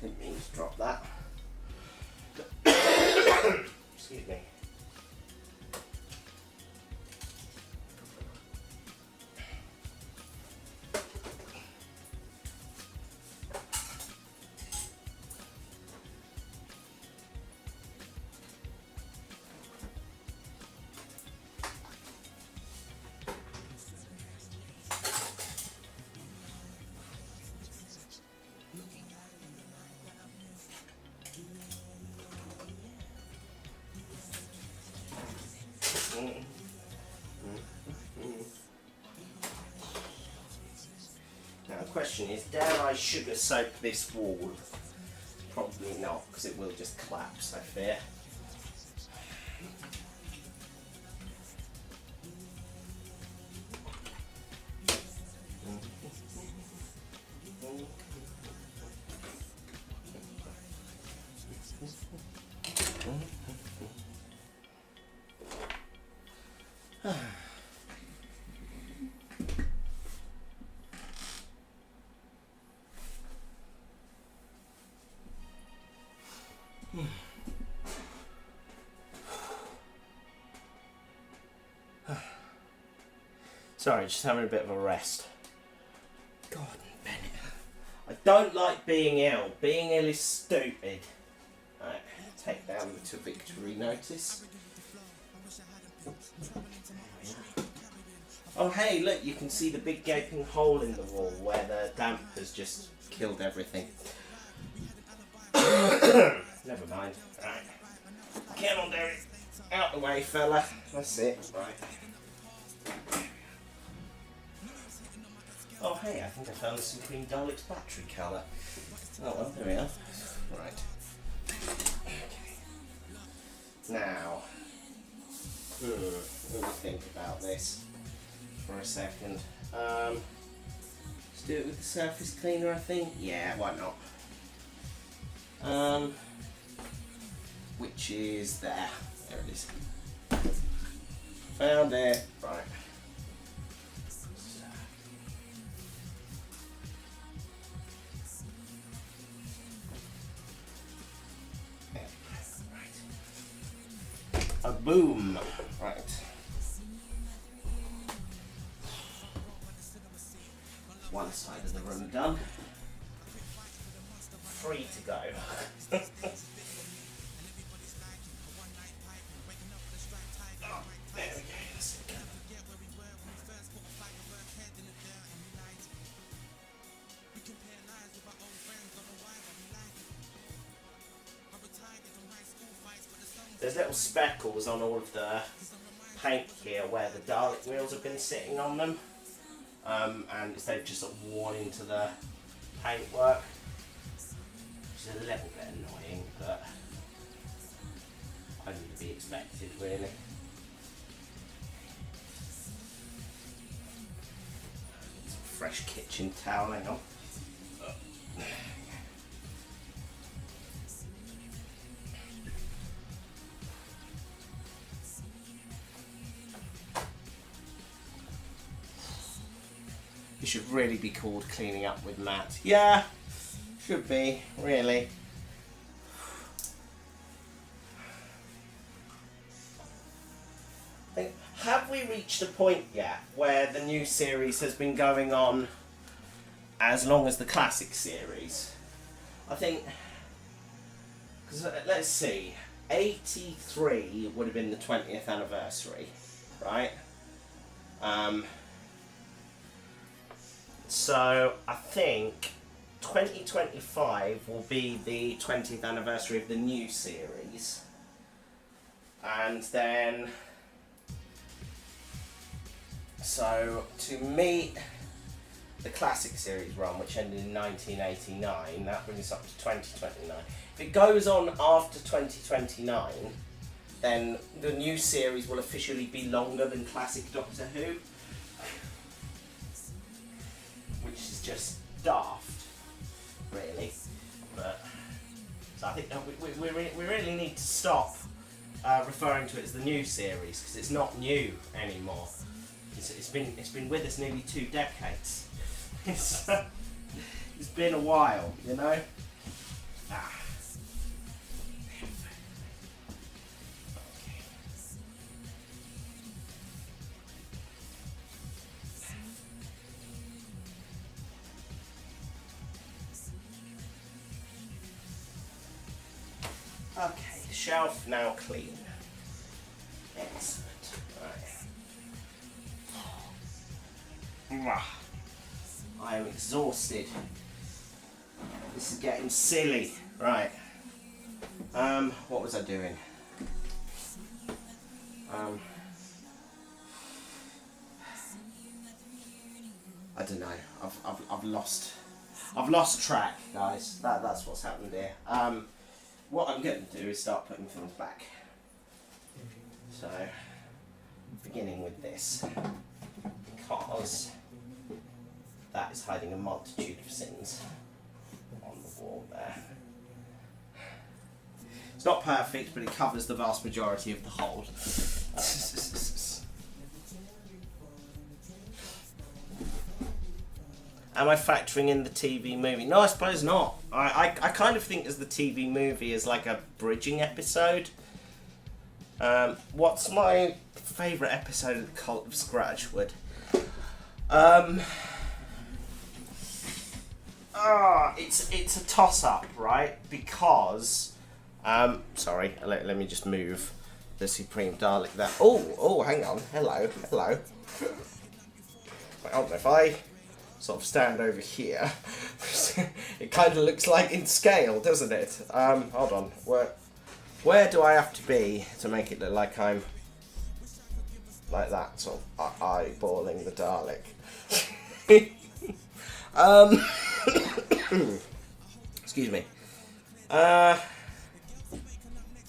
Didn't mean to drop that. Excuse me. Now the question is, dare I sugar soak this wall? Probably not, because it will just collapse, I fear. Sorry, just having a bit of a rest. God, Bennett. I don't like being ill. Being ill is stupid. Right, take down the to victory notice. Oh hey, look, you can see the big gaping hole in the wall where the damp has just killed everything. Never mind. Right. Come on, Derek. Out the way, fella. That's it. Right. Oh hey, I think I found the Supreme Dalek's battery colour. Oh well, there we are. Right. Okay. Now, let me think about this for a second. Let's do it with the surface cleaner, I think. Yeah, why not? Which is there. There it is. Found it. Right. A boom. Right. One side of the room done. 3 to go. there's little speckles on all of the paint here where the Dalek wheels have been sitting on them, and they've just sort of worn into the paintwork, which is a little bit annoying, but only to be expected, really. Some fresh kitchen towel, hang on. It should really be called cleaning up with Matt. Yeah, should be, really. Have we reached a point yet where the new series has been going on as long as the classic series? I think, because let's see, 83 would have been the 20th anniversary, right? So I think 2025 will be the 20th anniversary of the new series, and then so to meet the classic series run, which ended in 1989, that brings us up to 2029. If it goes on after 2029, then the new series will officially be longer than classic Doctor Who, which is just daft, really. But so I think we really need to stop referring to it as the new series, because it's not new anymore. It's been with us nearly 2 decades. It's been a while, you know. Okay, the shelf now clean. Excellent. Right. I am exhausted. This is getting silly. Right. What was I doing? I don't know. I've lost track, guys. That's what's happened here. What I'm going to do is start putting things back. So, beginning with this, because that is hiding a multitude of sins on the wall there. It's not perfect, but it covers the vast majority of the whole. Am I factoring in the TV movie? No, I suppose not. I kind of think as the TV movie is like a bridging episode. What's my favourite episode of the Cult of Scratchwood? It's a toss-up, right? Because, sorry, let me just move the Supreme Dalek there. Oh, hang on. Hello. Well, if I sort of stand over here, it kind of looks like in scale, doesn't it? Hold on. Where do I have to be to make it look like I'm like that, sort of eyeballing the Dalek? Excuse me.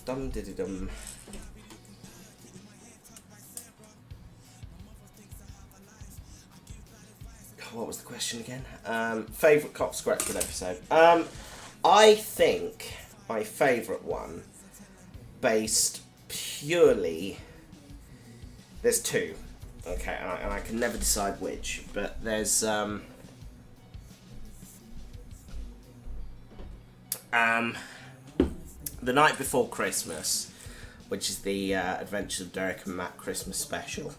Dum diddy dum. What was the question again? Favourite Cop Scratchwood episode? I think my favourite one, based purely... There's two, okay, and I can never decide which, but there's... The Night Before Christmas, which is the Adventures of Derek and Matt Christmas special.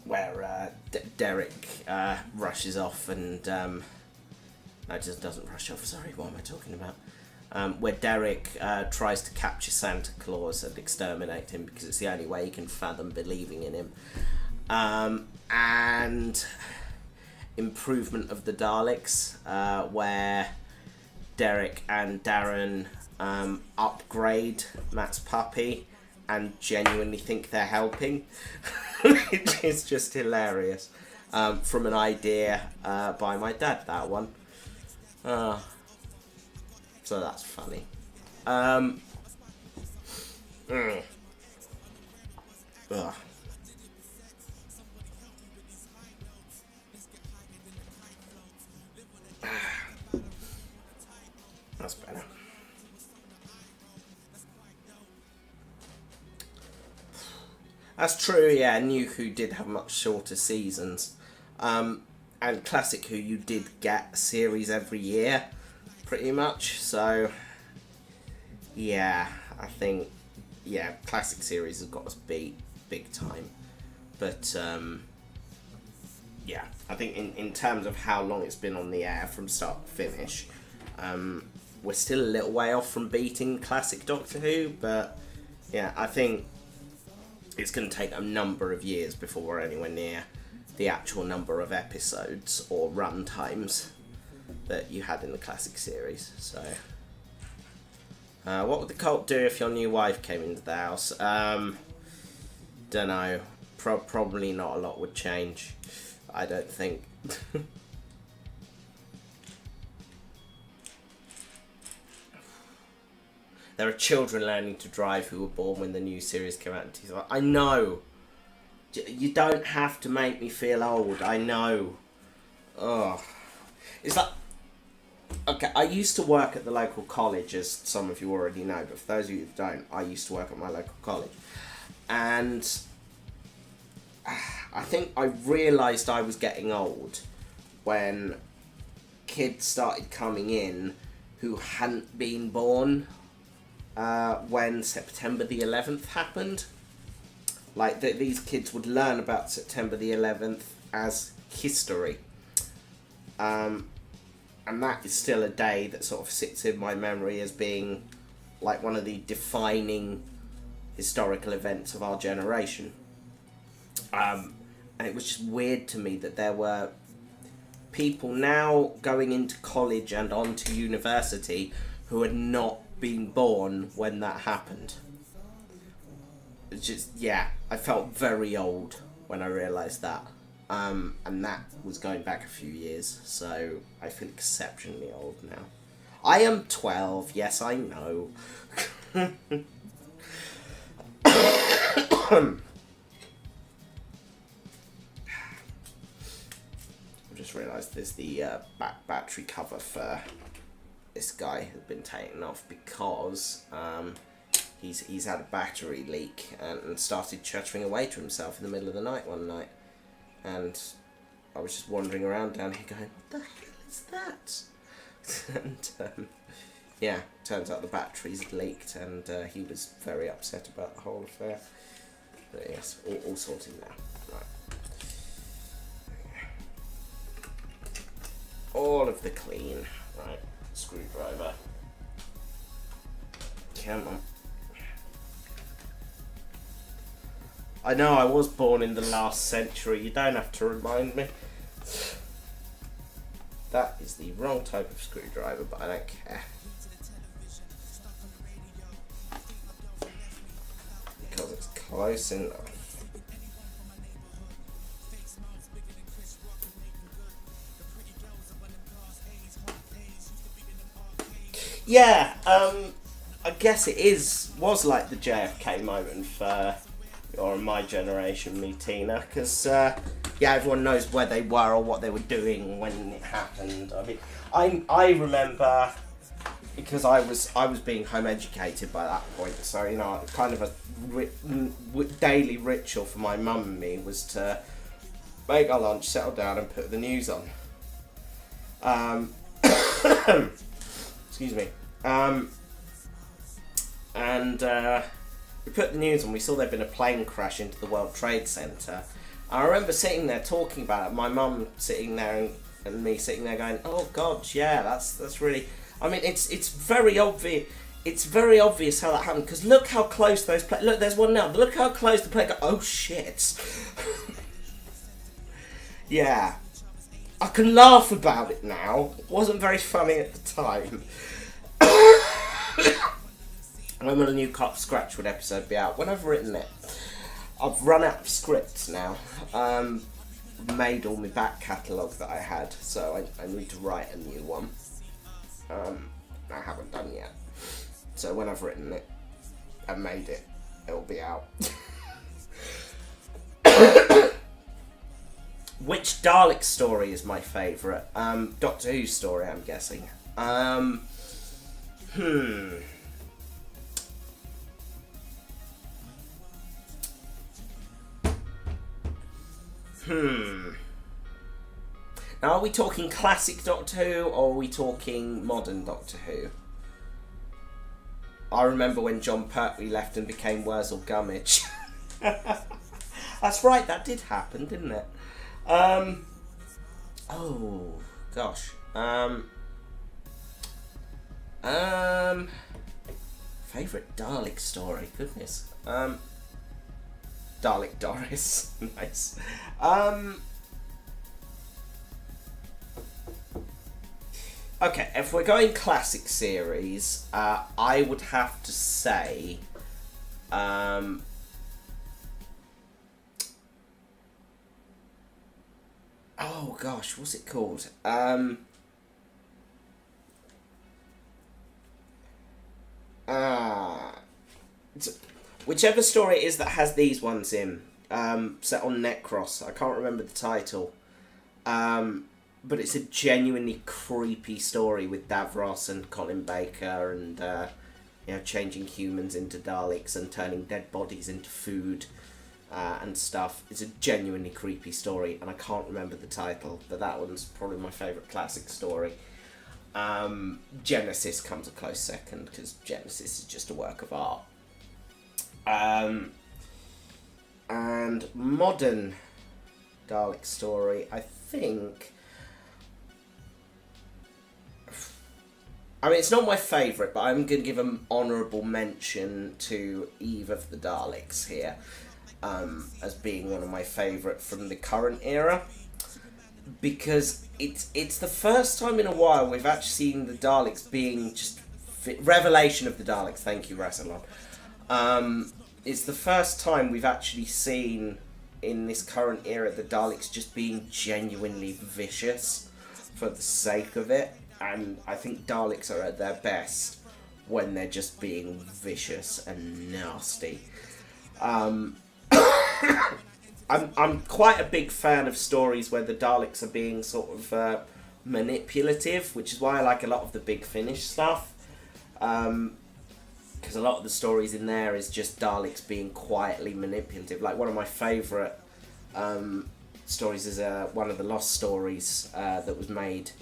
Where Derek rushes off and... no, it doesn't rush off, sorry, what am I talking about? Where Derek tries to capture Santa Claus and exterminate him because it's the only way he can fathom believing in him. And Improvement of the Daleks, where Derek and Darren upgrade Matt's puppy and genuinely think they're helping, which is just hilarious. From an idea by my dad, that one. So that's funny. Ugh. That's better. That's true, yeah. New Who did have much shorter seasons. And Classic Who, you did get a series every year, pretty much. So, yeah, I think, yeah, Classic series has got us beat big time. But, yeah, I think in terms of how long it's been on the air from start to finish, we're still a little way off from beating Classic Doctor Who. But, yeah, I think it's going to take a number of years before we're anywhere near the actual number of episodes or run times that you had in the Classic series. So, what would the cult do if your new wife came into the house? Don't know. Probably not a lot would change. I don't think. There are children learning to drive who were born when the new series came out in 2000. I know. You don't have to make me feel old. I know. Oh, it's like, okay, I used to work at the local college, as some of you already know, but for those of you that don't, I used to work at my local college. And I think I realised I was getting old when kids started coming in who hadn't been born when September the 11th happened. Like, these kids would learn about September the 11th as history. And that is still a day that sort of sits in my memory as being like one of the defining historical events of our generation. And it was just weird to me that there were people now going into college and on to university who had not been born when that happened. It's just, yeah, I felt very old when I realised that. And that was going back a few years, so I feel exceptionally old now. I am 12, yes, I know. I just realised there's the battery cover for this guy has been taken off because he's had a battery leak and started chuttering away to himself in the middle of the night one night. And I was just wandering around down here going, what the hell is that? And yeah, turns out the batteries leaked and he was very upset about the whole affair. But yes, all sorted now. Right. All of the clean. Right, screwdriver. Come on. I know I was born in the last century, you don't have to remind me. That is the wrong type of screwdriver, but I don't care. Because it's close enough. Yeah, I guess it was like the JFK moment for or my generation, me, Tina, because yeah, everyone knows where they were or what they were doing when it happened. I mean, I remember because I was being home educated by that point, so you know, kind of a daily ritual for my mum and me was to make our lunch, settle down, and put the news on. Excuse me. We put the news on, we saw there'd been a plane crash into the World Trade Center. I remember sitting there talking about it, my mum sitting there and me sitting there going, oh god, yeah, that's really, I mean, it's very obvious, how that happened, because look how close those planes, look, there's one now, look how close the plane got, oh shit. Yeah. I can laugh about it now, it wasn't very funny at the time. When will a new Cop Scratchwood episode be out? When I've written it. I've run out of scripts now. Made all my back catalogue that I had, so I need to write a new one. I haven't done yet. So when I've written it and made it, it'll be out. Which Dalek story is my favourite? Doctor Who story, I'm guessing. Now, are we talking classic Doctor Who, or are we talking modern Doctor Who? I remember when John Pertwee left and became Wurzel Gummidge. That's right, that did happen, didn't it? Oh, gosh. Favourite Dalek story, goodness. Dalek Doris, nice. Okay, if we're going classic series, I would have to say, oh gosh, what's it called? Whichever story it is that has these ones in, set on Necros. I can't remember the title. But it's a genuinely creepy story with Davros and Colin Baker and, changing humans into Daleks and turning dead bodies into food and stuff. It's a genuinely creepy story, and I can't remember the title, but that one's probably my favourite classic story. Genesis comes a close second, because Genesis is just a work of art. And modern Dalek story, I think... I mean, it's not my favourite, but I'm going to give an honourable mention to Eve of the Daleks here, as being one of my favourite from the current era, because it's the first time in a while we've actually seen the Daleks being just... Revelation of the Daleks, thank you, Rassilon. It's the first time we've actually seen, in this current era, the Daleks just being genuinely vicious for the sake of it. And I think Daleks are at their best when they're just being vicious and nasty. I'm quite a big fan of stories where the Daleks are being sort of manipulative, which is why I like a lot of the Big Finish stuff. Because a lot of the stories in there is just Daleks being quietly manipulative. Like, one of my favourite stories is one of the Lost stories that was made.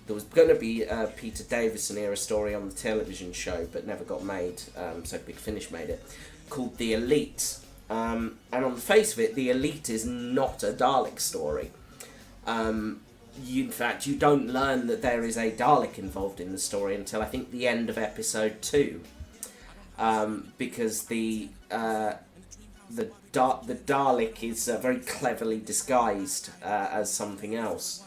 There was going to be a Peter Davison era story on the television show, but never got made, so Big Finish made it, called The Elite. And on the face of it, The Elite is not a Dalek story. In fact, you don't learn that there is a Dalek involved in the story until I think the end of episode 2. Because the Dalek is very cleverly disguised as something else.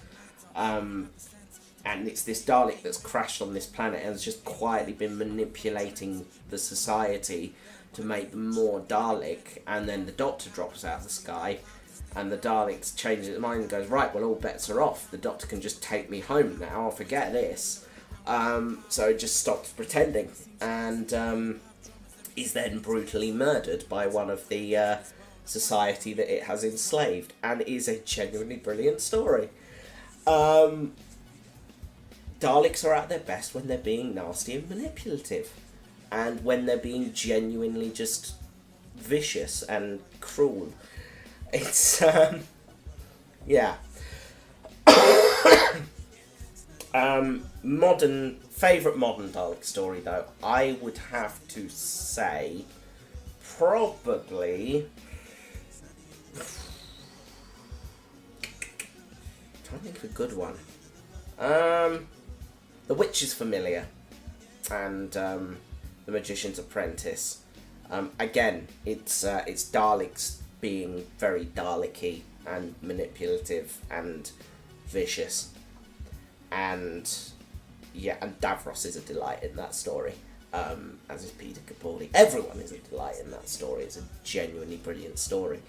And it's this Dalek that's crashed on this planet and has just quietly been manipulating the society to make them more Dalek. And then the Doctor drops out of the sky, and the Daleks changes its mind and goes, right, well, all bets are off. The Doctor can just take me home now. I'll forget this. So it just stops pretending. And is then brutally murdered by one of the society that it has enslaved. And it is a genuinely brilliant story. Daleks are at their best when they're being nasty and manipulative, and when they're being genuinely just vicious and cruel. It's, yeah. Favourite modern Dalek story, though, I would have to say, probably... I'm trying to think of a good one. The Witch's Familiar and The Magician's Apprentice. Again, it's Daleks being very Dalek-y and manipulative and vicious. And yeah, and Davros is a delight in that story. as is Peter Capaldi. Everyone is a delight in that story. It's a genuinely brilliant story.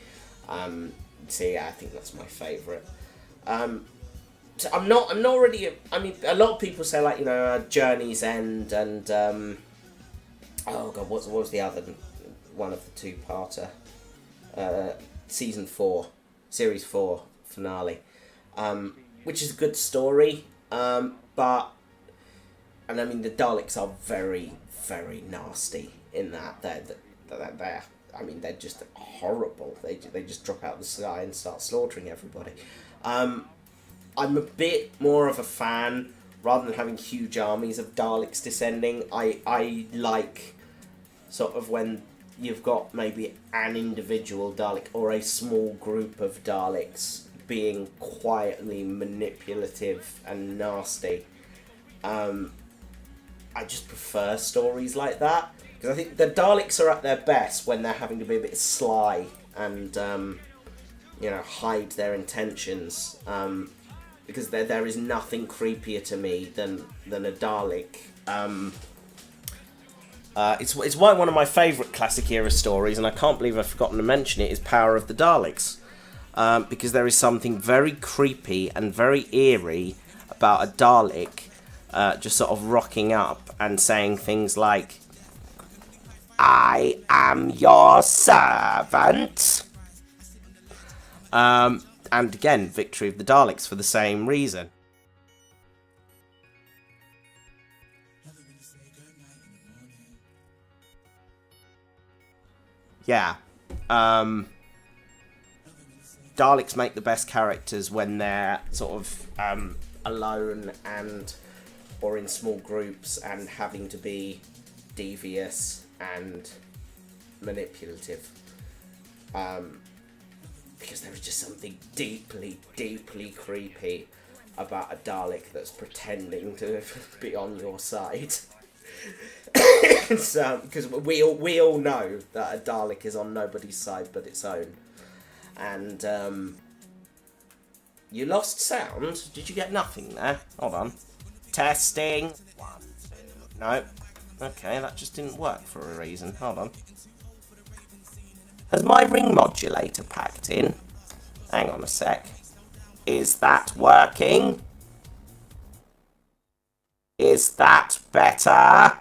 So yeah, I think that's my favourite. So I'm not really. I mean, a lot of people say like Journey's End and oh god, what was the other one of the two-parter? Season 4, Series 4 finale, which is a good story, but and I mean the Daleks are very, very nasty in that. They're I mean they're just horrible. They just drop out of the sky and start slaughtering everybody. I'm a bit more of a fan, rather than having huge armies of Daleks descending. I like sort of when you've got maybe an individual Dalek or a small group of Daleks being quietly manipulative and nasty. I just prefer stories like that, because I think the Daleks are at their best when they're having to be a bit sly and hide their intentions. Because there is nothing creepier to me than a Dalek. It's why one of my favourite classic era stories, and I can't believe I've forgotten to mention it, is Power of the Daleks. Because there is something very creepy and very eerie about a Dalek just sort of rocking up and saying things like, "I am your servant." And again, Victory of the Daleks for the same reason. Yeah. Daleks make the best characters when they're sort of alone or in small groups and having to be devious and manipulative. Because there is just something deeply, deeply creepy about a Dalek that's pretending to be on your side. Because we all know that a Dalek is on nobody's side but its own. And you lost sound? Did you get nothing there? Hold on. Testing. 1, 2. No. Okay, that just didn't work for a reason. Hold on. Has my ring modulator packed in? Hang on a sec. Is that working? Is that better?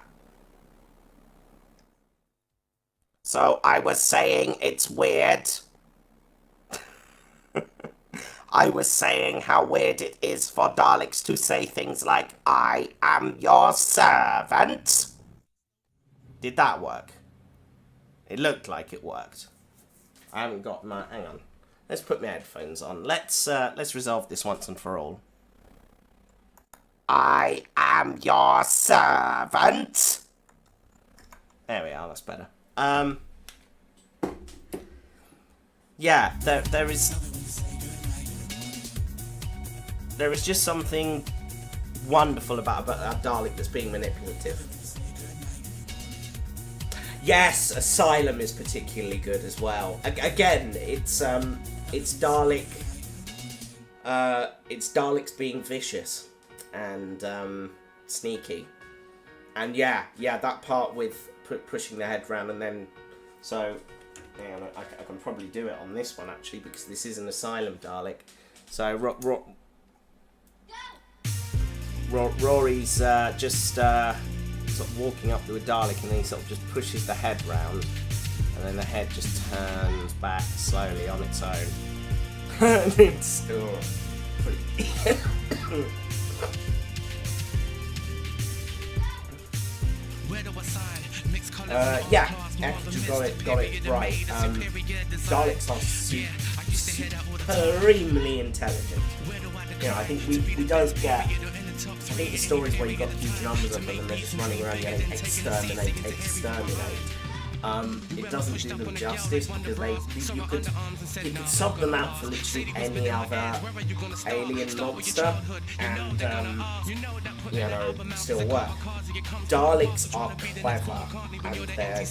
So I was saying it's weird. I was saying how weird it is for Daleks to say things like, "I am your servant." Did that work? It looked like it worked. I haven't got my... Hang on. Let's put my headphones on. Let's resolve this once and for all. "I am your servant." There we are, that's better. Yeah, there is just something wonderful about a Dalek that's being manipulative. Yes, Asylum is particularly good as well. Again, it's Dalek. It's Daleks being vicious and sneaky, and yeah, that part with pushing the head round and then so. Yeah, I can probably do it on this one actually because this is an Asylum Dalek. So Rory's just sort of walking up to a Dalek and then he sort of just pushes the head round and then the head just turns back slowly on its own. And it's pretty... yeah, actually got it right. Daleks are supremely intelligent. I think we don't get... I think the stories where you've got huge numbers of them and they're just running around yelling exterminate. It doesn't do them justice because you could sub them out for literally any other alien monster and still work. Daleks are clever and they're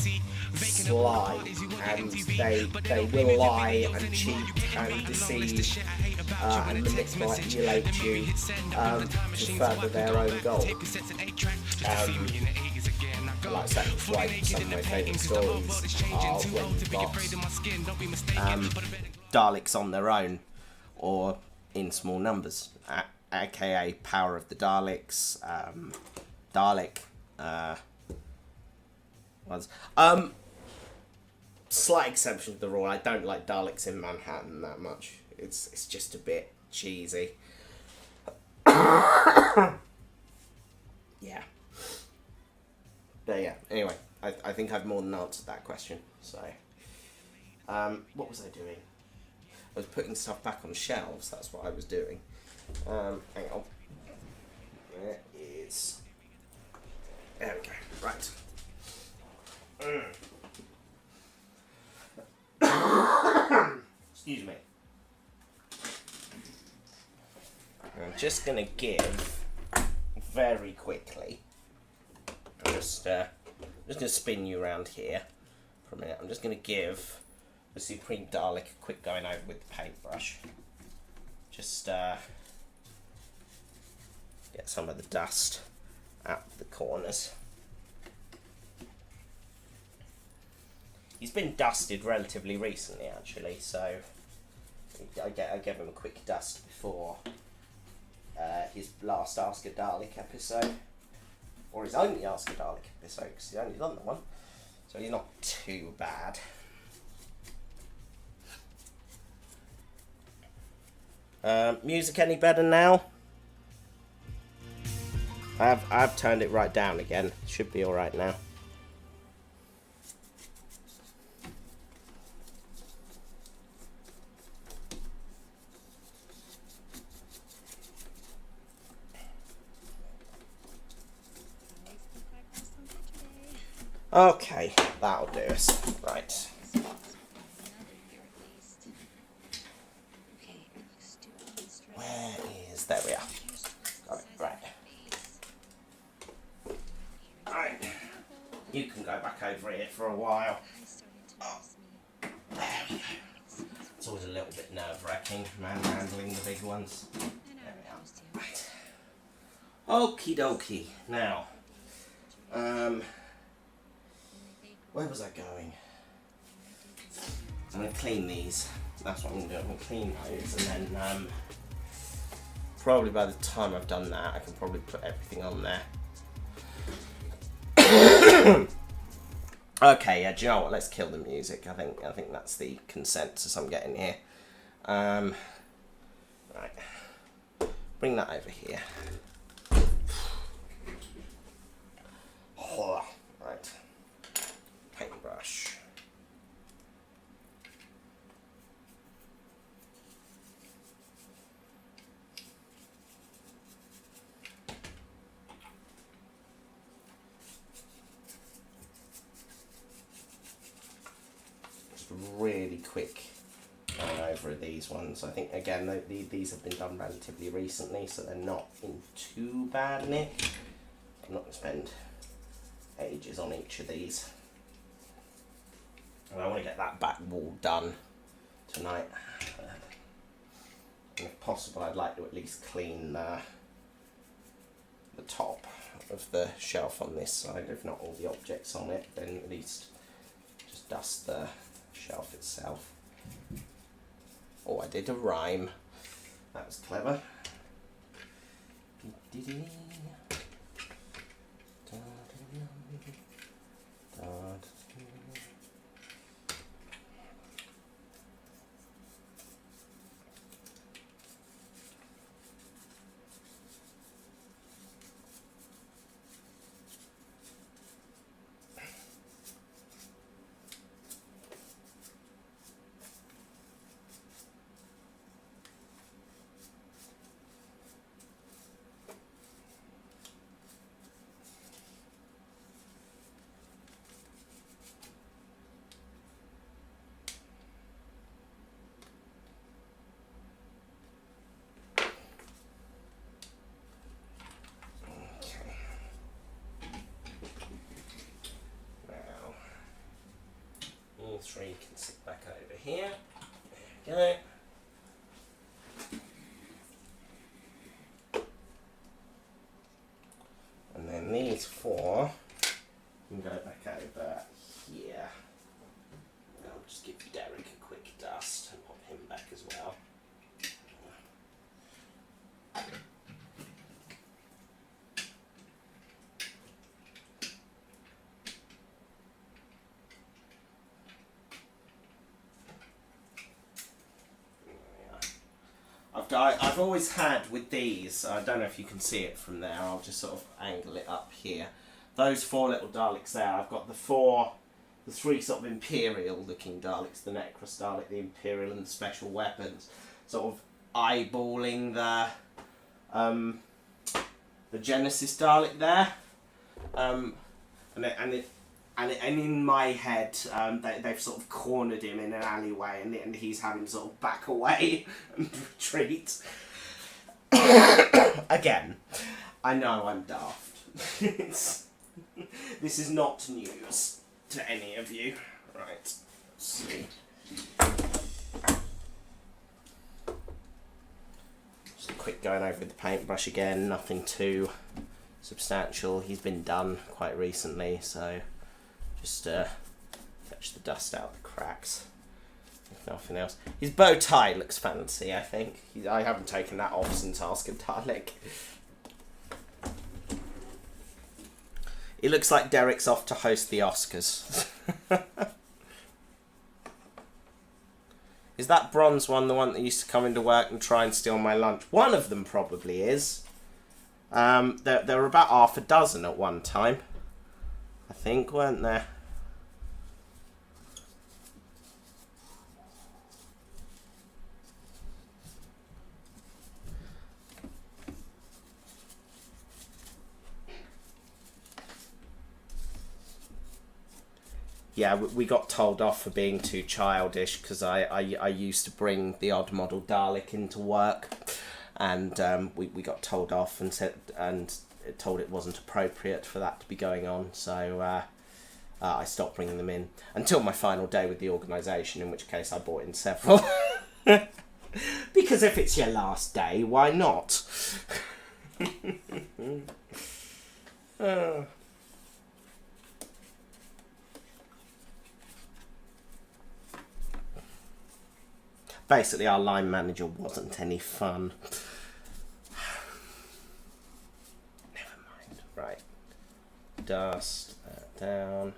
sly and they will lie and cheat and deceive and manipulate you to further their own goal. like I said, it's why some of my favourite stories are when you've got Daleks on their own or in small numbers, aka Power of the Daleks, Dalek, slight exception to the rule. I don't like Daleks in Manhattan that much. It's just a bit cheesy. Yeah. But yeah, anyway, I think I've more than answered that question. So, what was I doing? I was putting stuff back on shelves. That's what I was doing. Hang on. There is. There we go. Right. Excuse me. I'm just going to give very quickly. I'm just going to spin you around here for a minute. I'm just going to give the Supreme Dalek a quick going over with the paintbrush. Just get some of the dust out of the corners. He's been dusted relatively recently, actually, so I gave him a quick dust before his last Ask a Dalek episode, or his only Ask a Dalek episode, because he's only done that one, so he's not too bad. Music any better now? I've turned it right down again. Should be all right now. Okay, that'll do us. Right. Where is... There we are. Got it, right. Right. You can go back over here for a while. Oh. There we go. It's always a little bit nerve-wracking, handling the big ones. There we are. Right. Okie dokie. Now, where was I going? I'm going to clean these. That's what I'm going to do. I'm going to clean those, and then probably by the time I've done that, I can probably put everything on there. Okay, yeah, do you know what? Let's kill the music. I think that's the consensus I'm getting here. Right. Bring that over here. Right. Paintbrush. Just really quick going over these ones. I think again these have been done relatively recently, so they're not in too bad nick. I'm not going to spend ages on each of these. And I want to get that back wall done tonight. And if possible, I'd like to at least clean the top of the shelf on this side. If not all the objects on it, then at least just dust the shelf itself. Oh, I did a rhyme. That was clever. Three can sit back over here. There we go. And then these four can go back over here. I'll just give Derek a quick dust and pop him back as well. I've always had with these, I don't know if you can see it from there, I'll just sort of angle it up here. Those 4 little Daleks there, I've got the 3 sort of Imperial looking Daleks, the Necros Dalek, the Imperial and the Special Weapons, sort of eyeballing the Genesis Dalek there. And in my head, they've sort of cornered him in an alleyway, and he's having to sort of back away and retreat. Again, I know I'm daft. This is not news to any of you. Right, let's see. Just a quick going over with the paintbrush again, nothing too substantial. He's been done quite recently, so just fetch the dust out the cracks, if nothing else. His bow tie looks fancy, I think. I haven't taken that off since Ask a Dalek. It looks like Derek's off to host the Oscars. Is that bronze one the one that used to come into work and try and steal my lunch? One of them probably is. There were about half a dozen at one time, I think, weren't there? Yeah, we got told off for being too childish because I used to bring the odd model Dalek into work, and we got told off and told it wasn't appropriate for that to be going on. So I stopped bringing them in until my final day with the organisation, in which case I brought in several. Because if it's your last day, why not? Basically, our line manager wasn't any fun. Never mind. Right. Dust that down.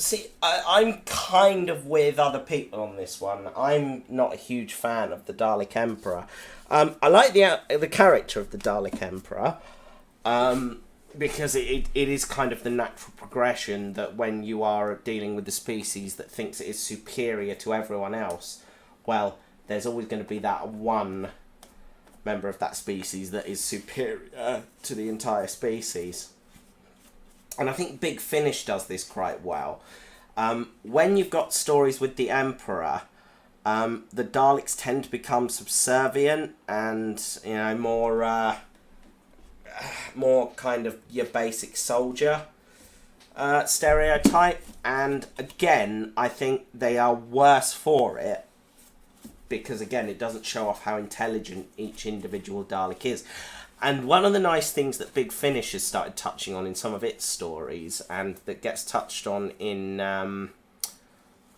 See, I'm kind of with other people on this one. I'm not a huge fan of the Dalek Emperor. I like the character of the Dalek Emperor, because it is kind of the natural progression that when you are dealing with the species that thinks it is superior to everyone else, well, there's always going to be that one member of that species that is superior to the entire species. And I think Big Finish does this quite well. When you've got stories with the Emperor, the Daleks tend to become subservient and, you know, more kind of your basic soldier stereotype. And again, I think they are worse for it because, again, it doesn't show off how intelligent each individual Dalek is. And one of the nice things that Big Finish has started touching on in some of its stories, and that gets touched on in, hang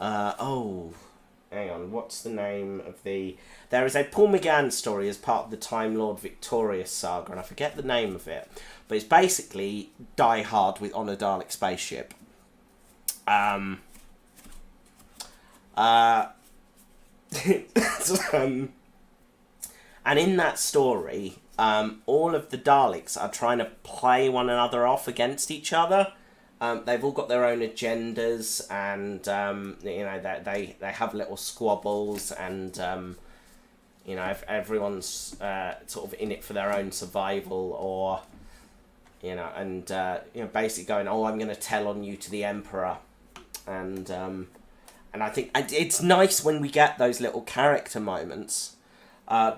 on, what's the name of the... There is a Paul McGann story as part of the Time Lord Victorious saga, and I forget the name of it, but it's basically Die Hard on a Dalek spaceship. And in that story... all of the Daleks are trying to play one another off against each other. They've all got their own agendas, and you know, they have little squabbles, and you know, if everyone's sort of in it for their own survival, or you know, and you know, basically going, "Oh, I'm going to tell on you to the Emperor," and I think it's nice when we get those little character moments.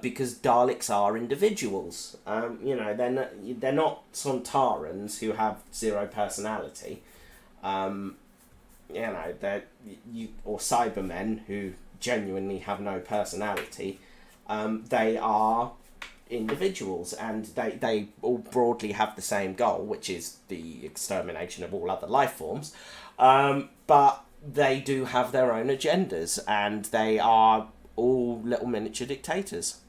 Because Daleks are individuals. You know, they're not Sontarans who have zero personality. You know, or Cybermen who genuinely have no personality. They are individuals, and they all broadly have the same goal, which is the extermination of all other life forms. But they do have their own agendas, and they are all little miniature dictators.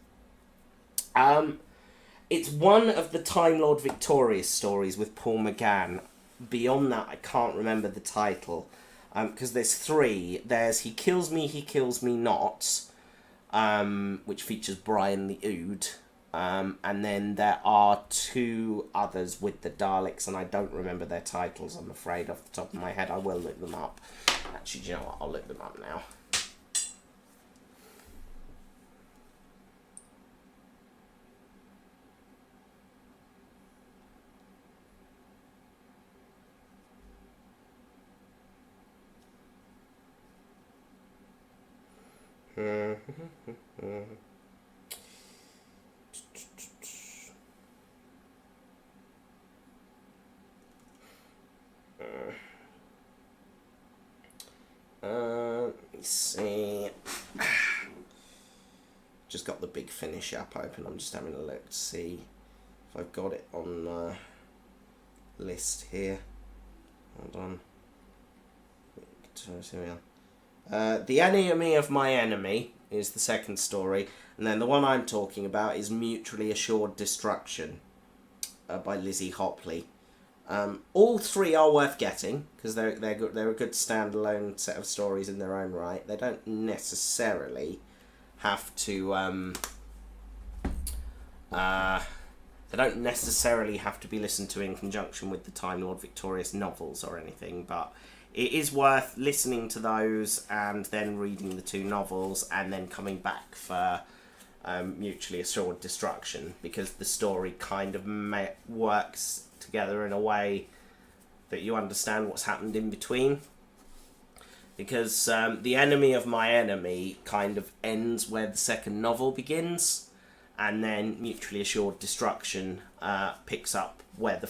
It's one of the Time Lord Victorious stories with Paul McGann. Beyond that, I can't remember the title, because there's three. There's He Kills Me Not, which features Brian the Ood, and then there are two others with the Daleks, and I don't remember their titles, I'm afraid, off the top of my head. I will look them up. Actually, do you know what? I'll look them up now. Let's see. Just got the Big Finish app open. I'm just having a look to see if I've got it on the list here. Hold on. The Enemy of My Enemy is the second story, and then the one I'm talking about is Mutually Assured Destruction by Lizzie Hopley. All three are worth getting because they're a good standalone set of stories in their own right. They don't necessarily have to be listened to in conjunction with the Time Lord Victorious novels or anything, but it is worth listening to those and then reading the two novels and then coming back for Mutually Assured Destruction, because the story kind of works together in a way that you understand what's happened in between. Because The Enemy of My Enemy kind of ends where the second novel begins, and then Mutually Assured Destruction picks up where the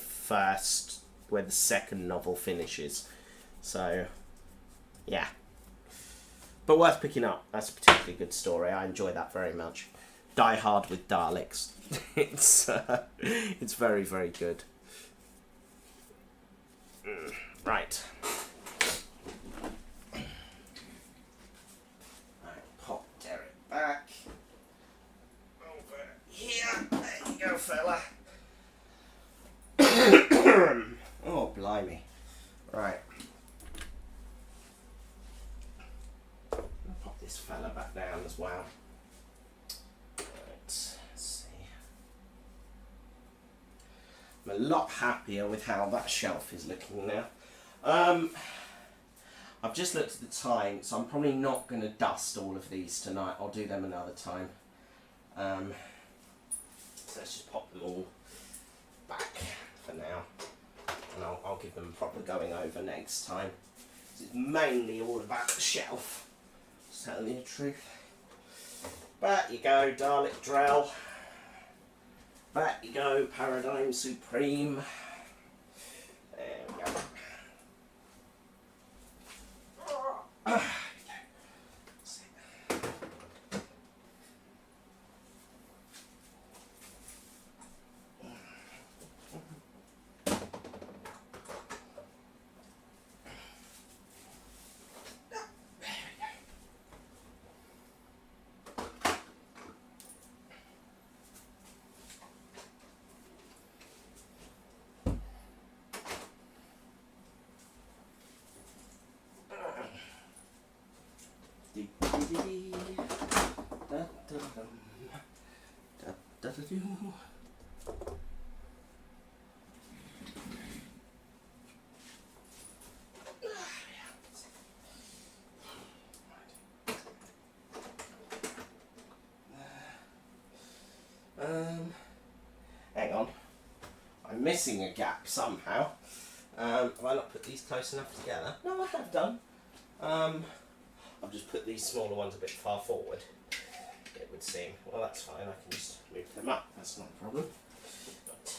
second novel finishes. So, yeah. But worth picking up. That's a particularly good story. I enjoy that very much. Die Hard with Daleks. It's very, very good. Right. Pop Derek back. Over here. There you go, fella. Oh, blimey. Right. I'll pop this fella back down as well. Right, let's see. I'm a lot happier with how that shelf is looking now. I've just looked at the time, so I'm probably not going to dust all of these tonight. I'll do them another time. So let's just pop them all back for now. And I'll give them a proper going over next time. It's mainly all about the shelf, to tell you the truth. Back you go, Dalek Drell. Back you go, Paradigm Supreme. There we go. missing a gap somehow. Have I not put these close enough together? No, I have done. I've just put these smaller ones a bit far forward, it would seem. Well, that's fine, I can just move them up, that's not a problem. But,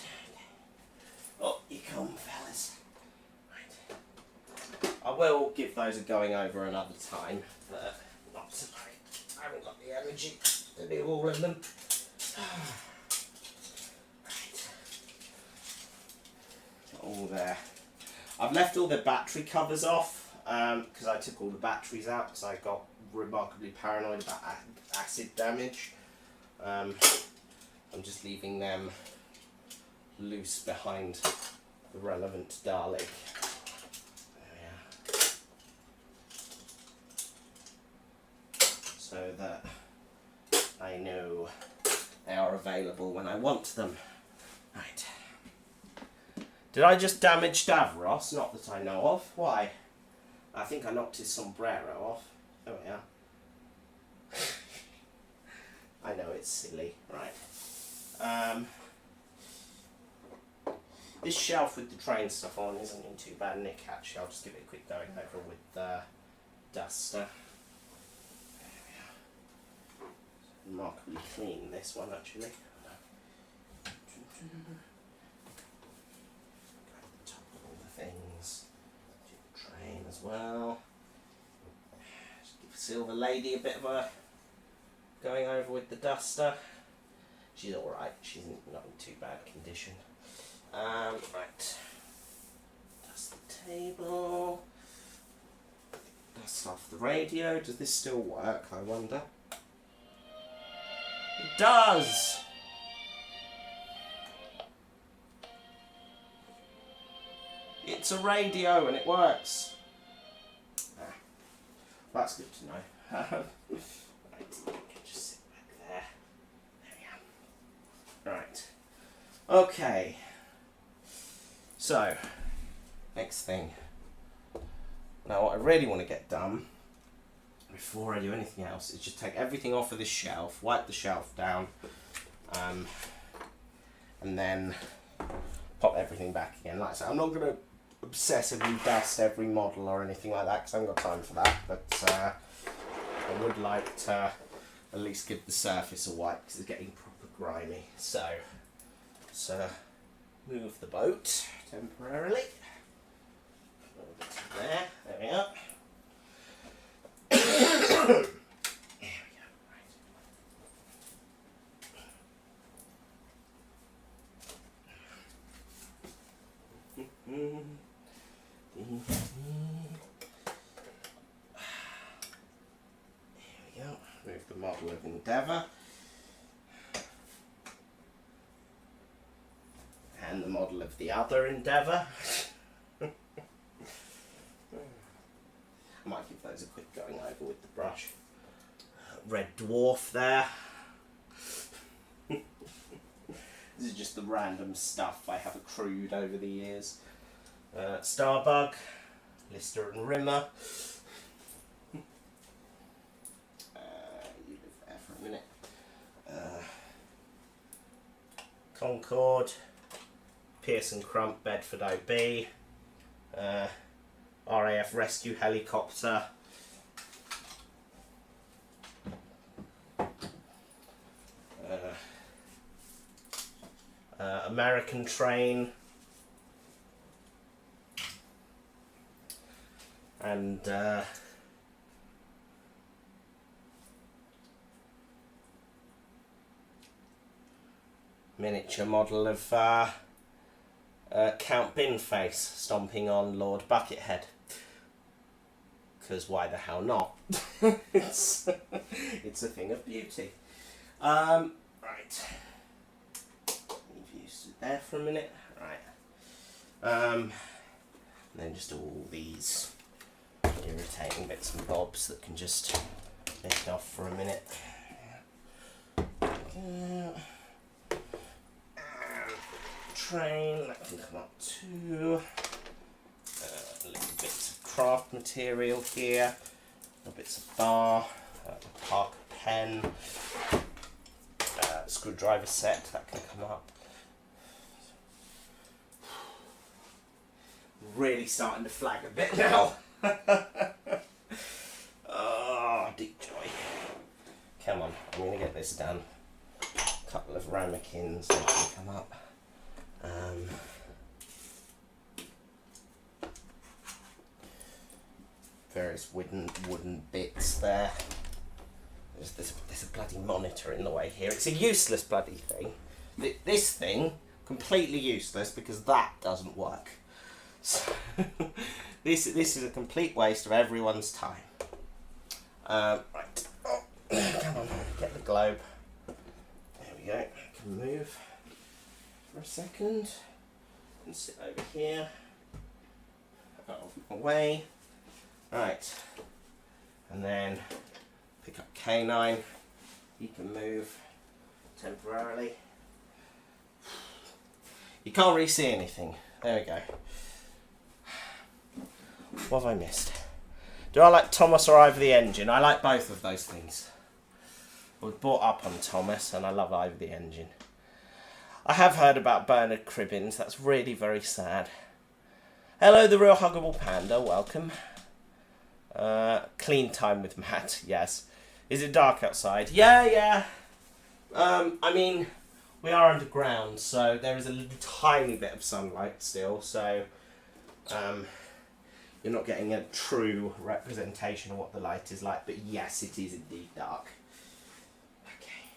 oh, you come, fellas. Right. I will give those a going over another time, but not tonight. I haven't got the energy to do all of them. Right. All there. I've left all the battery covers off because I took all the batteries out because I got remarkably paranoid about acid damage. I'm just leaving them loose behind the relevant Dalek. There we are. So that I know they are available when I want them. Right. Did I just damage Davros? Not that I know of. Why? I think I knocked his sombrero off. There we are. I know it's silly. Right. This shelf with the train stuff on isn't in too bad nick, actually. I'll just give it a quick going over with the duster. There we are. Remarkably clean, this one, actually. Things, train as well. Just give Silver Lady a bit of a going over with the duster. She's alright, she's not in too bad condition. Right, dust the table, dust off the radio. Does this still work, I wonder? It does! It's a radio and it works. That's good to know. Right, just sit back there. There we are. Right. Okay. So, next thing. Now, what I really want to get done before I do anything else is just take everything off of this shelf, wipe the shelf down, and then pop everything back again. Like I said, I'm not going to obsessively dust every model or anything like that because I haven't got time for that, but I would like to at least give the surface a wipe because it's getting proper grimy. So move the boat temporarily. There we are. There we go. Right. Here we go. Move the model of Endeavour. And the model of the other Endeavour. I might give those a quick going over with the brush. Red Dwarf there. This is just the random stuff I have accrued over the years. Starbug, Lister and Rimmer. You live there for a minute. Concord, Pearson Crump, Bedford OB, RAF Rescue Helicopter, American Train, and miniature model of Count Binface stomping on Lord Buckethead. Because why the hell not? it's a thing of beauty. Right. Leave you there for a minute. Right. And then just all these irritating bits and bobs that can just lift off for a minute. Train, that can come up too. Little bits of craft material here. Little bits of bar, Parker pen, screwdriver set, that can come up. really starting to flag a bit now. Oh, deep joy. Come on, I'm going to get this done. A couple of ramekins, they can come up. Various wooden bits there. There's a bloody monitor in the way here. It's a useless bloody thing. This thing, completely useless because that doesn't work. So this is a complete waste of everyone's time. Right. Oh, come on, get the globe. There we go. I can move for a second and sit over here. Out of my way. Right. And then pick up K9. He can move temporarily. You can't really see anything. There we go. What have I missed? Do I like Thomas or Ivor the Engine? I like both of those things. I was brought up on Thomas and I love Ivor the Engine. I have heard about Bernard Cribbins. That's really very sad. Hello, the real huggable panda. Welcome. Clean time with Matt. Yes. Is it dark outside? Yeah. I mean, we are underground, so there is a little tiny bit of sunlight still, so you're not getting a true representation of what the light is like, but yes, it is indeed dark. Okay.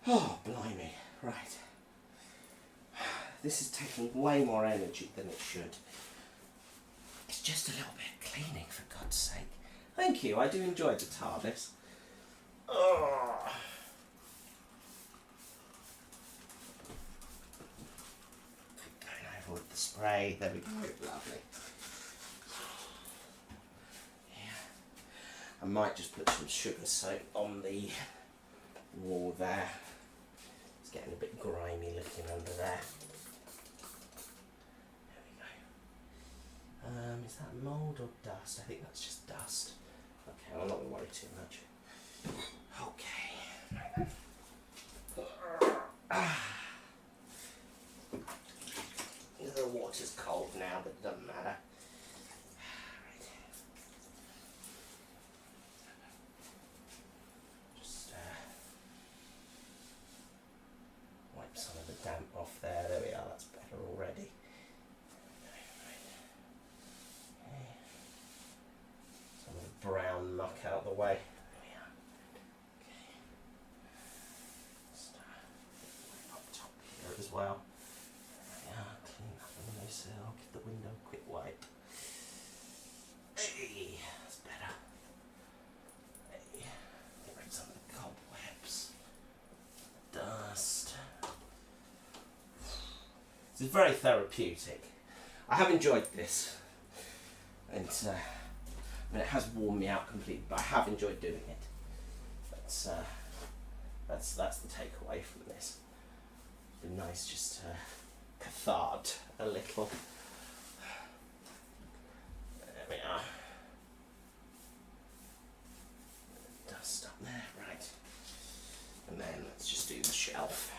Oh, blimey. Right. This is taking way more energy than it should. It's just a little bit cleaning, for God's sake. Thank you, I do enjoy the TARDIS. Oh. Going over with the spray, there we go, lovely. Yeah. I might just put some sugar soap on the wall there. It's getting a bit grimy looking under there. Is that mould or dust? I think that's just dust. Okay, I'm not going to worry too much. Okay. The water's cold now, but it doesn't matter. Right. Just wipe some of the damp off there. There we are, that's better already. Brown muck out of the way. There we are. Okay. Just up top here as well. There we are. Clean that windowsill. Give the window a quick wipe. Hey, that's better. Hey, get rid of some of the cobwebs. Dust. This is very therapeutic. I have enjoyed this. And I mean, it has worn me out completely, but I have enjoyed doing it. That's the takeaway from this. It's been nice just to cathard a little. There we are. Dust up there, right. And then let's just do the shelf.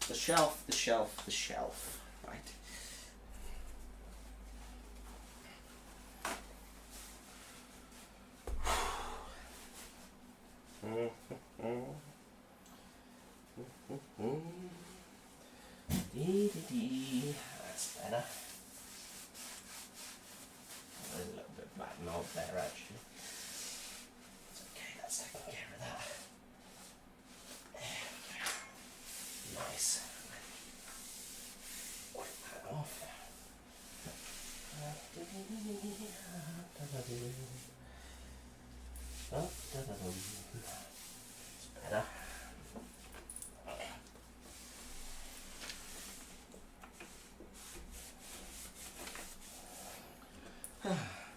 The shelf, the shelf, the shelf. Right. That's better. There's a little bit of black mold there actually. It's okay, that's taking care of that. There we go. Nice. Wipe that off. It's better.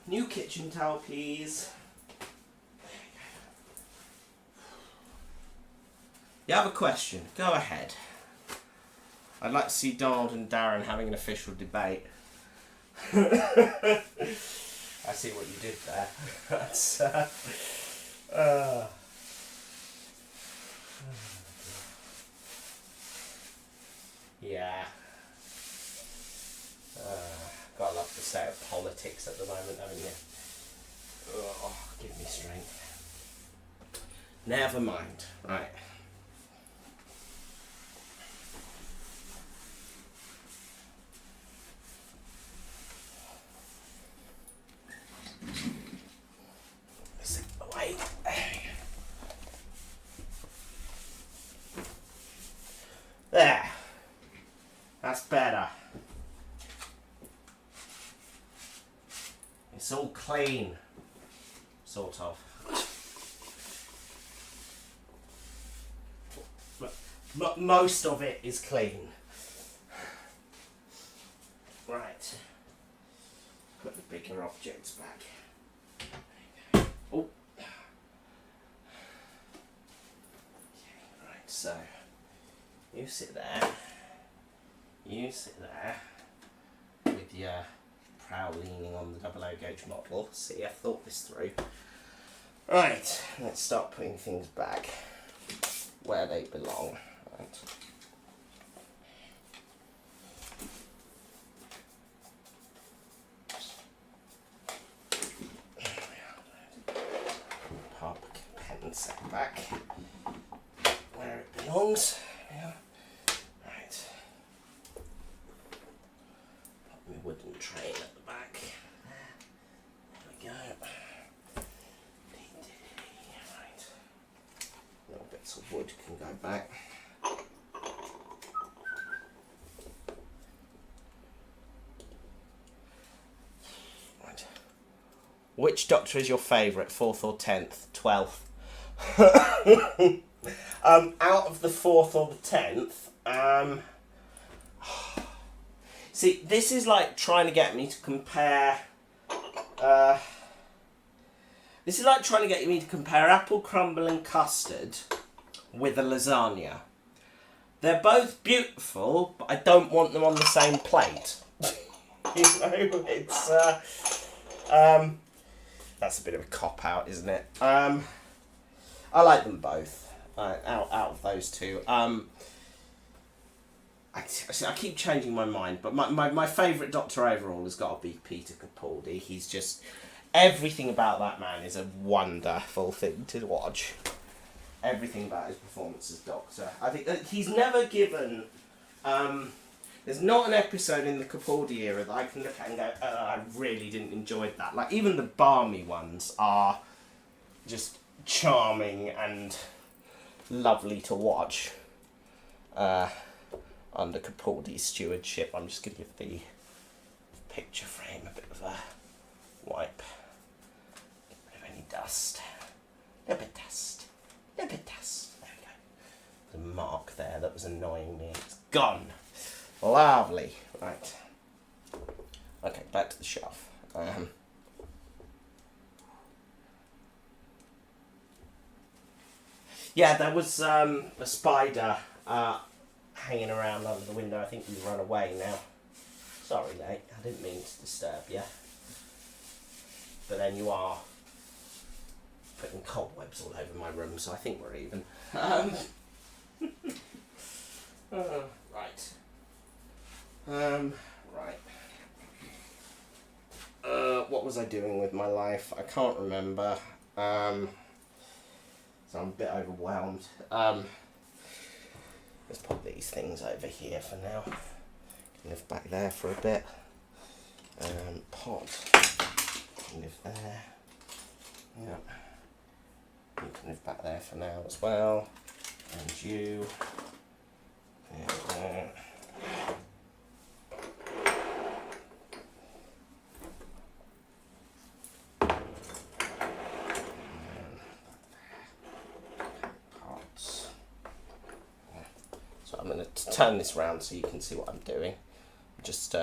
New kitchen towel, please. You have a question? Go ahead. I'd like to see Donald and Darren having an official debate. I see what you did there. That's yeah. at politics at the moment, haven't you? Oh, give me strength. Never mind. Right. Sit away. There. That's better. It's all clean. Sort of. Most of it is clean. Right. Put the bigger objects back. Oh. Okay, right, so you sit there. You sit there with your prow leaning on the 00 gauge model. See, I thought this through. Right, let's start putting things back where they belong. Right. Pop pen set back where it belongs. Yeah. Right. Put my wooden train at the back. There we go. Right. Little bits of wood can go back. Right. Which Doctor is your favourite? 4th or 10th? 12th? Out of the 4th or the 10th, see, this is like trying to get me to compare. This is like trying to get me to compare apple crumble and custard with a lasagna. They're both beautiful, but I don't want them on the same plate. You know, it's that's a bit of a cop out, isn't it? I like them both. Out of those two, I keep changing my mind, but my favourite Doctor overall has got to be Peter Capaldi. He's just, everything about that man is a wonderful thing to watch. Everything about his performance as Doctor. I think that he's never given. There's not an episode in the Capaldi era that I can look at and go, oh, I really didn't enjoy that. Like, even the balmy ones are just charming and lovely to watch under Capaldi's stewardship. I'm just going to give the picture frame a bit of a wipe. Get rid of any dust. A bit of dust. A bit of dust. There we go. There's a mark there that was annoying me. It's gone. Lovely. Right. Okay, back to the shelf. Yeah, there was a spider hanging around under the window. I think you've run away now. Sorry, mate. I didn't mean to disturb you. But then you are putting cobwebs all over my room, so I think we're even. Right. Right. What was I doing with my life? I can't remember. So I'm a bit overwhelmed. Let's put these things over here for now. Can live back there for a bit. Pot. Can live there. Yeah. You can live back there for now as well. And you. There. I'm going to turn this round so you can see what I'm doing. Just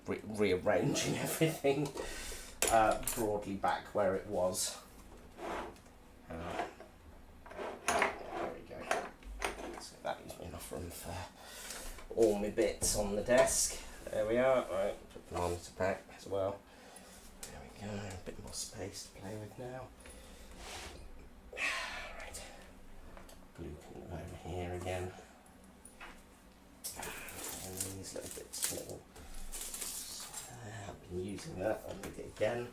rearranging everything broadly back where it was. There we go. So that gives me enough room for all my bits on the desk. There we are. Right, put the monitor back as well. There we go. A bit more space to play with now. Right. Blue can go over here again. And these little bits can all been using that. I'll need it again.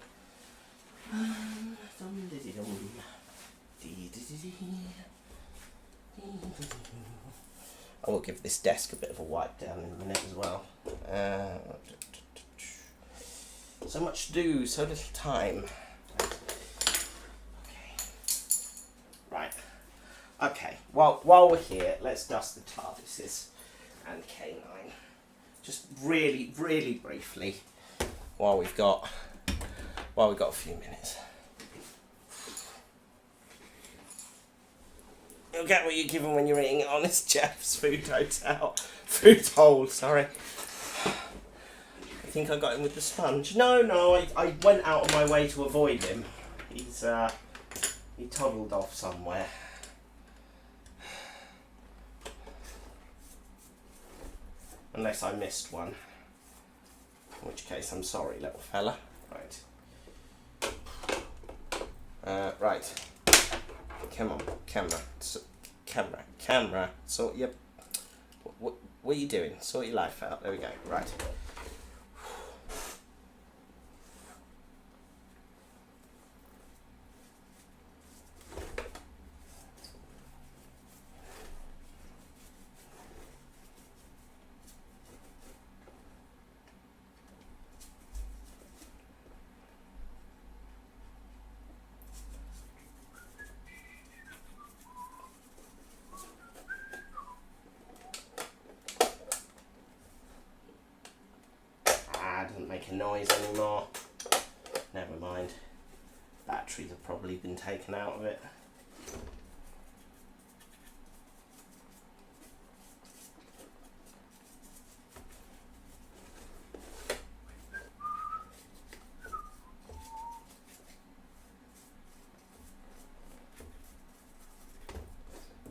I will give this desk a bit of a wipe down in a minute as well. So much to do, so little time. Okay. Right. Okay. While we're here, let's dust the TARDISes and K9. Just really, really briefly, while we've got a few minutes. You'll get what you're given when you're eating at Honest Jeff's food hole, sorry. I think I got him with the sponge. No, I went out of my way to avoid him. He toddled off somewhere. Unless I missed one. In which case, I'm sorry, little fella. Right. Right. Come on, camera. So, yep. What are you doing? Sort your life out. There we go. Right. Doesn't make a noise anymore. Never mind. Batteries have probably been taken out of it.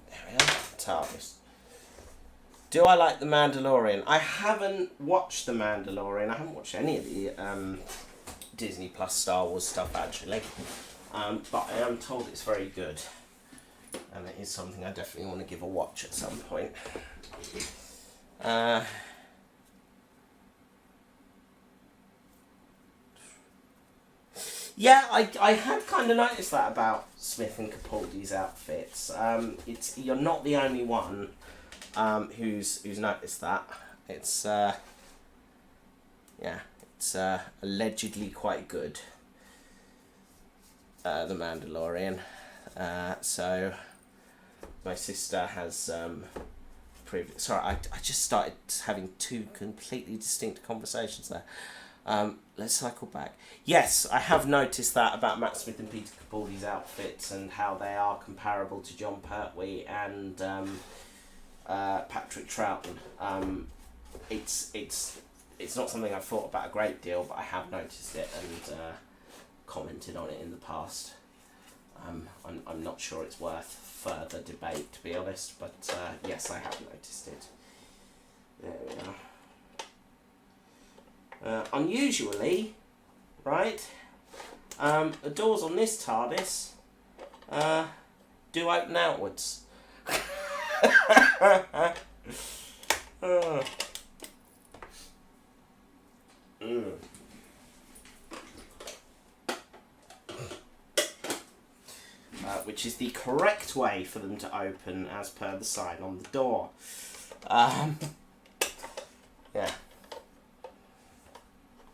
There we are. TARDIS. Do I like The Mandalorian? I haven't watched The Mandalorian. I haven't watched any of the Disney Plus Star Wars stuff, actually. But I am told it's very good. And it is something I definitely want to give a watch at some point. Yeah, I had kind of noticed that about Smith and Capaldi's outfits. You're not the only one who's noticed that. It's allegedly quite good. The Mandalorian. So my sister has sorry, I just started having two completely distinct conversations there. Let's cycle back. Yes, I have noticed that about Matt Smith and Peter Capaldi's outfits and how they are comparable to John Pertwee and Patrick Troughton. It's not something I've thought about a great deal, but I have noticed it and commented on it in the past. I'm not sure it's worth further debate, to be honest, but yes, I have noticed it. There we are. Unusually, right, the doors on this TARDIS do open outwards. Which is the correct way for them to open as per the sign on the door. Yeah.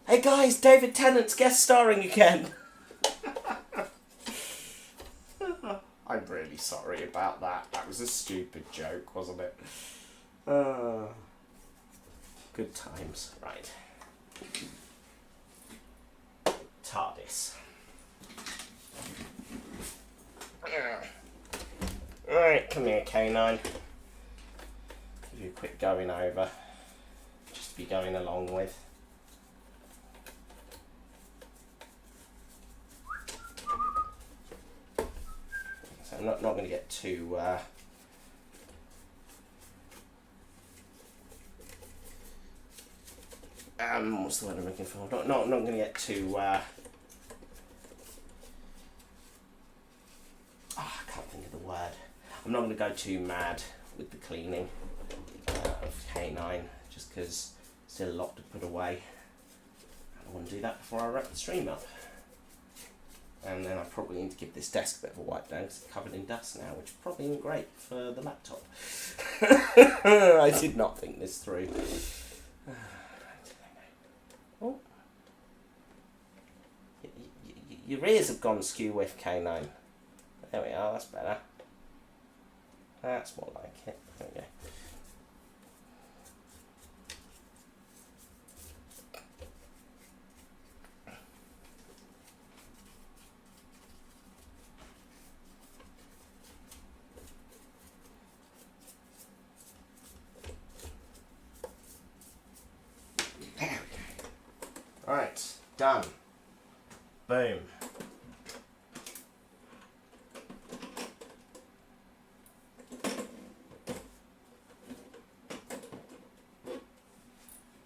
Hey guys, David Tennant's guest starring again. I'm really sorry about that. That was a stupid joke, wasn't it? Good times. Right. TARDIS. Alright, come here, K9. Give you a quick going over. Just to be going along with. So I'm not going to get too... what's the word I'm looking for? Not going to get too... I can't think of the word. I'm not going to go too mad with the cleaning of K9, just because still a lot to put away. I want to do that before I wrap the stream up. And then I probably need to give this desk a bit of a wipe down because it's covered in dust now, which probably isn't great for the laptop. I did not think this through. Oh. Your ears have gone skew with K9. There we are, that's better. That's more like it. There we go. Right, done. Boom.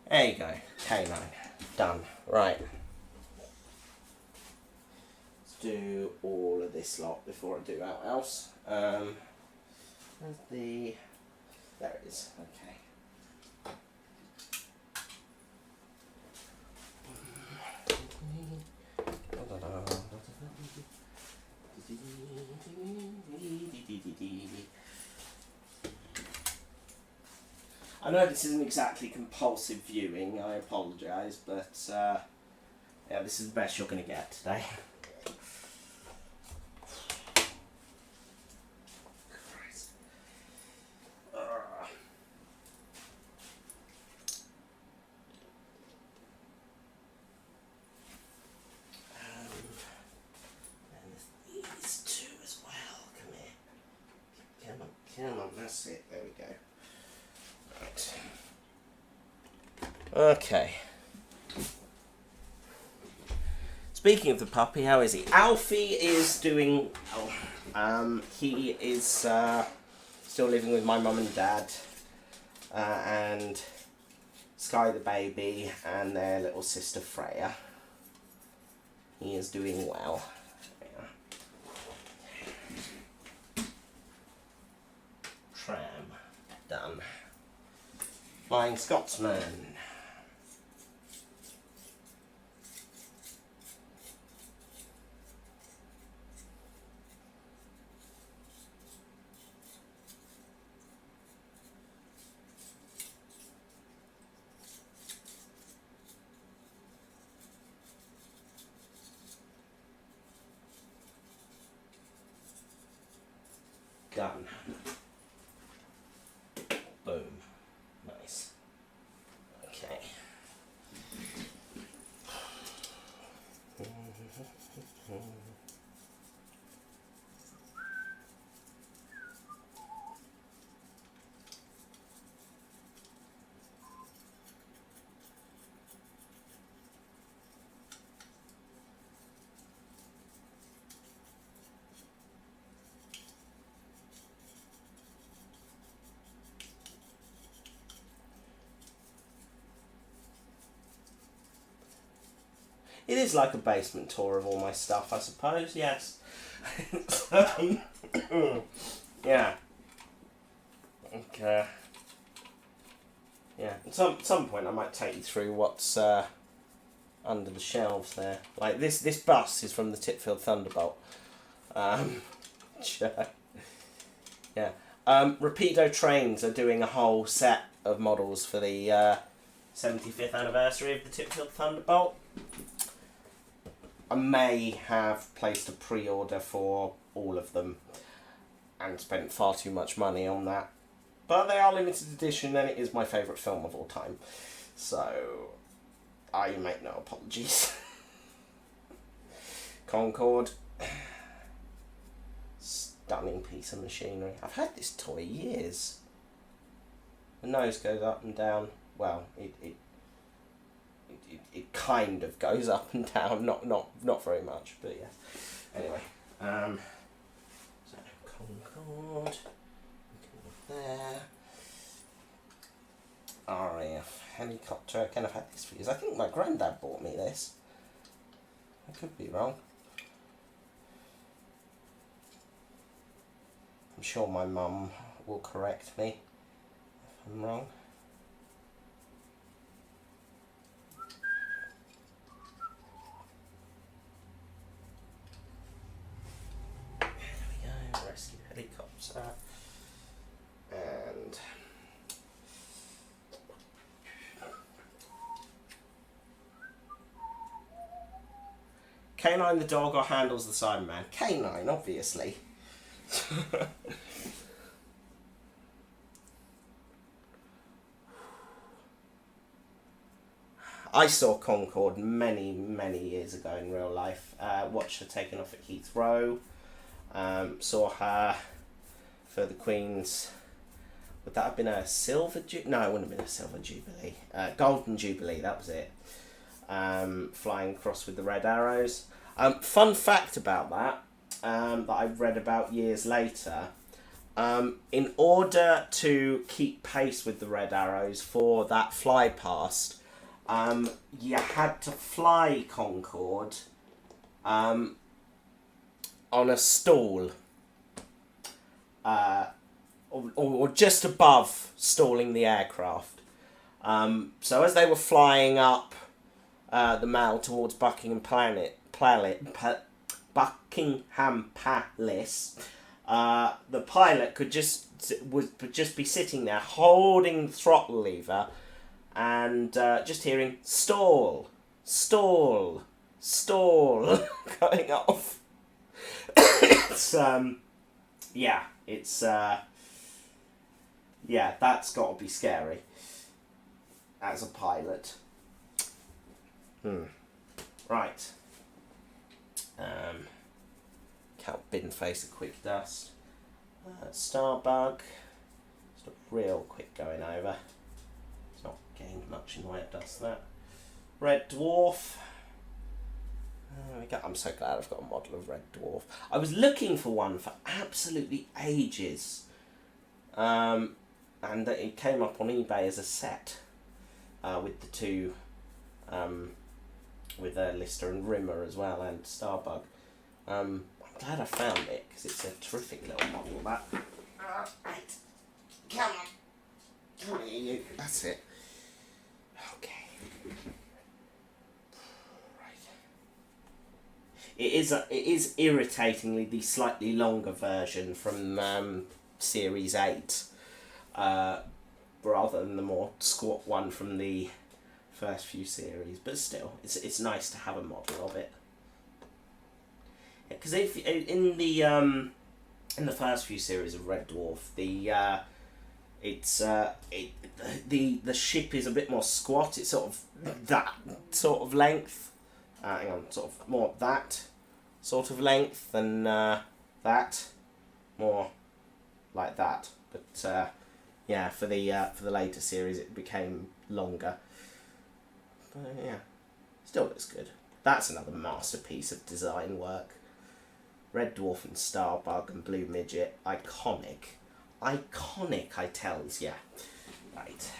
There you go, K9, done. Right. Let's do all of this lot before I do out else. Where's the... There it is, okay. I know this isn't exactly compulsive viewing, I apologise, but yeah, this is the best you're going to get today. Christ. And these two as well, come here. Come on, that's it, there we go. Right. Okay. Speaking of the puppy, how is he? Alfie is doing well. He is still living with my mum and dad, and Sky the baby and their little sister Freya. He is doing well. Tram done. Flying Scotsman. Done. Boom. Nice. Okay. It is like a basement tour of all my stuff, I suppose, yes. Yeah. Okay. Yeah, at some point I might take you through what's under the shelves there. Like this bus is from the Titfield Thunderbolt. Yeah. Rapido Trains are doing a whole set of models for the 75th anniversary of the Titfield Thunderbolt. I may have placed a pre-order for all of them and spent far too much money on that. But they are limited edition and it is my favourite film of all time. So, I make no apologies. Concorde. Stunning piece of machinery. I've had this toy years. The nose goes up and down. Well, it kind of goes up and down, not very much, but yeah. Anyway, so Concorde, there. RAF helicopter. Again, I've had this for years. I think my granddad bought me this. I could be wrong. I'm sure my mum will correct me if I'm wrong. Chapter. And Canine the dog or Handles the Cyberman? Canine, obviously. I saw Concorde many, many years ago in real life. Watched her taken off at Heathrow. Saw her for the Queen's... Would that have been a Silver Jubilee? No, it wouldn't have been a Silver Jubilee. Golden Jubilee, that was it. Flying across with the Red Arrows. Fun fact about that, that I read about years later. In order to keep pace with the Red Arrows for that fly past, you had to fly Concorde on a stall, or just above stalling the aircraft. So as they were flying up the Mall towards Buckingham Palace, the pilot would just be sitting there holding the throttle lever and just hearing stall, stall, stall going off. It's that's got to be scary as a pilot. Right. Count Binface a quick dust. Starbug. It's not real quick going over. It's not gained much in the way of dust that. Red Dwarf. I'm so glad I've got a model of Red Dwarf. I was looking for one for absolutely ages. And it came up on eBay as a set. With the two... with Lister and Rimmer as well, and Starbug. I'm glad I found it, because it's a terrific little model, that. Right. Come on. Come on here, you. That's it. Okay. Right. It is irritatingly the slightly longer version from Series 8, rather than the more squat one from the first few series, but still, it's nice to have a model of it. Because if in the first few series of Red Dwarf, the ship is a bit more squat. It's sort of that sort of length. Hang on, sort of more that sort of length than that, more like that. But for the later series, it became longer. But yeah, still looks good. That's another masterpiece of design work. Red Dwarf and Starbug and Blue Midget, iconic. Iconic, I tells ya. Right.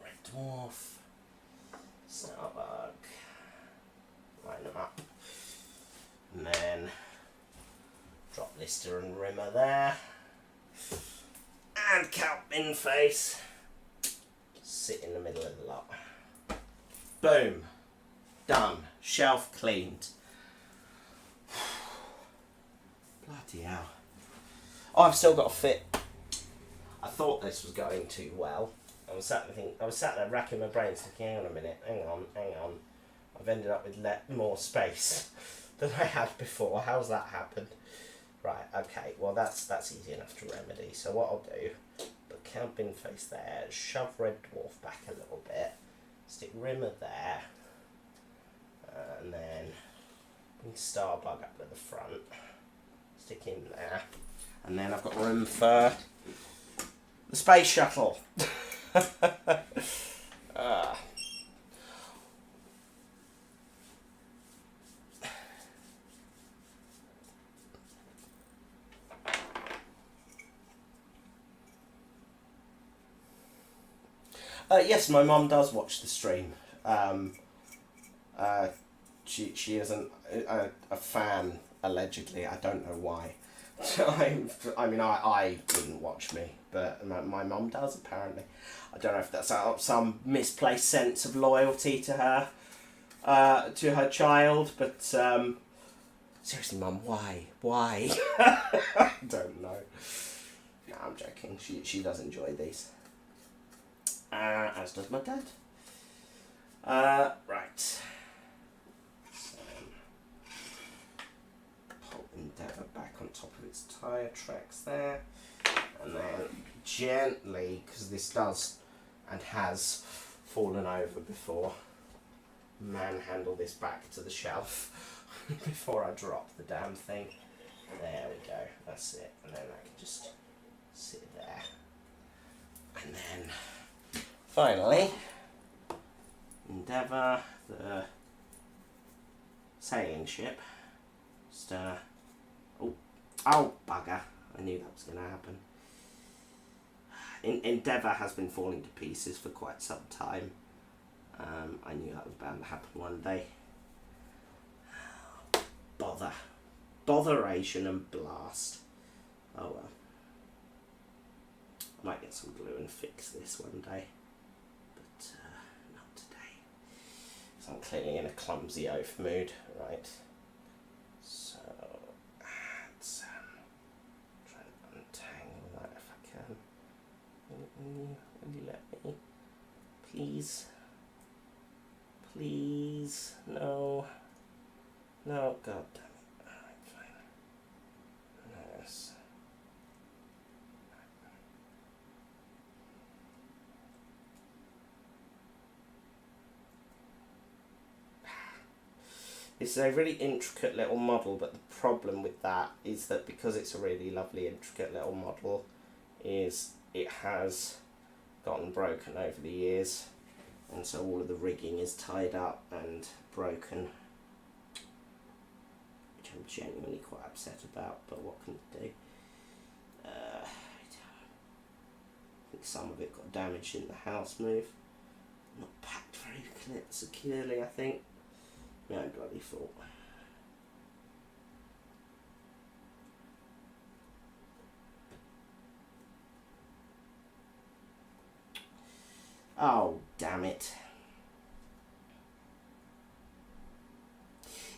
Red Dwarf, Starbug. Line them up. And then drop Lister and Rimmer there. And Count Binface. Sit in the middle of the lot. Boom. Done. Shelf cleaned. Bloody hell. Oh, I've still got a fit. I thought this was going too well. I was sat there racking my brains thinking, hang on a minute, hang on. I've ended up with more space than I had before. How's that happened? Right, okay, well that's easy enough to remedy. So what I'll do, put Count Binface there, shove Red Dwarf back a little bit, stick Rimmer there, and then bring Starbug up to the front, stick him there, and then I've got room for the space shuttle. Yes, my mum does watch the stream. She isn't a fan, allegedly. I don't know why. I wouldn't watch me, but my mum does, apparently. I don't know if that's out of some misplaced sense of loyalty to her child, but Seriously, Mum, why? Why? I don't know. No, I'm joking. She does enjoy these. As does my dad. Right. Pull Endeavour back on top of its tyre tracks there. And then gently, because this does and has fallen over before, manhandle this back to the shelf before I drop the damn thing. There we go, that's it. And then I can just sit there. And then finally, Endeavour, the sailing ship. Just, oh bugger, I knew that was going to happen. Endeavour has been falling to pieces for quite some time. I knew that was bound to happen one day. Bother. Botheration and blast. Oh well. I might get some glue and fix this one day. But not today. So I'm clearly in a clumsy oaf mood. Right. So let's try and untangle that if I can. Will you let me? Please? Please? No. No, god damn it. Alright, fine. Yes. It's a really intricate little model, but the problem with that is that because it's a really lovely intricate little model, is it has gotten broken over the years, and so all of the rigging is tied up and broken, which I'm genuinely quite upset about, but what can you do? I think some of it got damaged in the house move. Not packed very securely, I think. No bloody fault. Oh, damn it.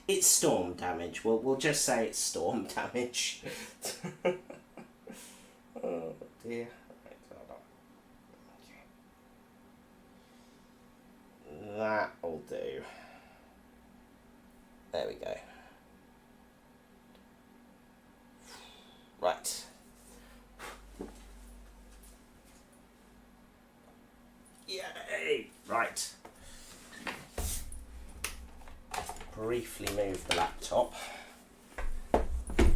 It's storm damage. We'll just say it's storm damage. Oh dear. Right, hold on. Okay. That'll do. There we go. Right. Yay! Right. Briefly move the laptop. Give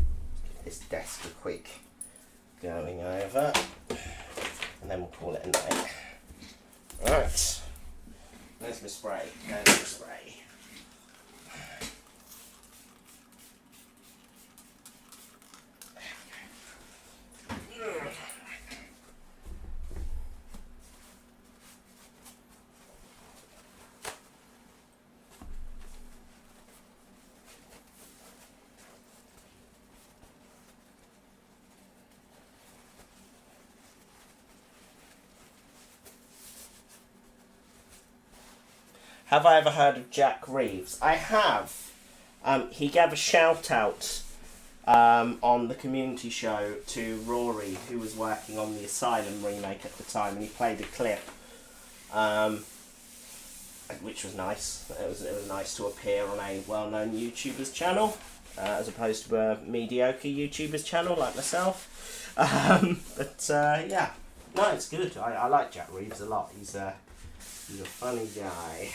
this desk a quick going over, and then we'll call it a night. Right. There's my spray. There's my spray. Have I ever heard of Jack Reeves? I have. He gave a shout out on the community show to Rory, who was working on the Asylum remake at the time, and he played a clip, which was nice. It was nice to appear on a well-known YouTuber's channel, as opposed to a mediocre YouTuber's channel like myself. Yeah, no, it's good. I like Jack Reeves a lot. He's a funny guy.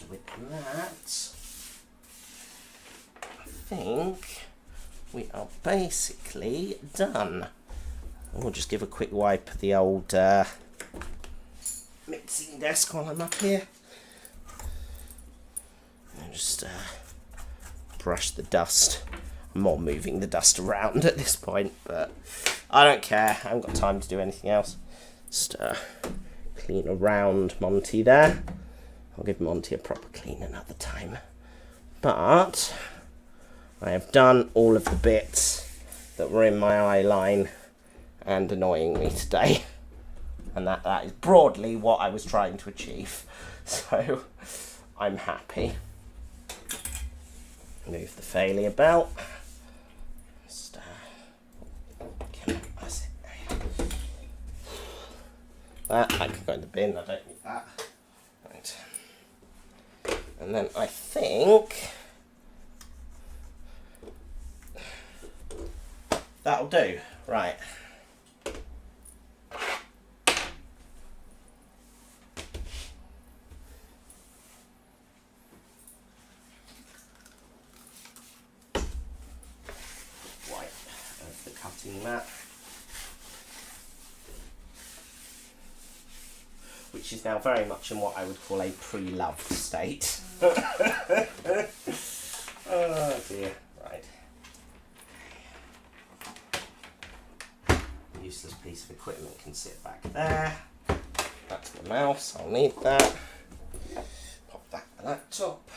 With that, I think we are basically done. We'll just give a quick wipe of the old mixing desk while I'm up here. And just brush the dust. I'm more moving the dust around at this point, but I don't care. I haven't got time to do anything else. Just clean around Monty there. I'll give Monty a proper clean another time. But I have done all of the bits that were in my eye line and annoying me today. And that is broadly what I was trying to achieve. So I'm happy. Move the failure belt. Just, that's it. That can go in the bin. I don't need that. Right. And then I think that'll do. Right. Mat, which is now very much in what I would call a pre-loved state. Oh dear, right. Useless piece of equipment can sit back there. That's the mouse, I'll need that. Pop back the laptop.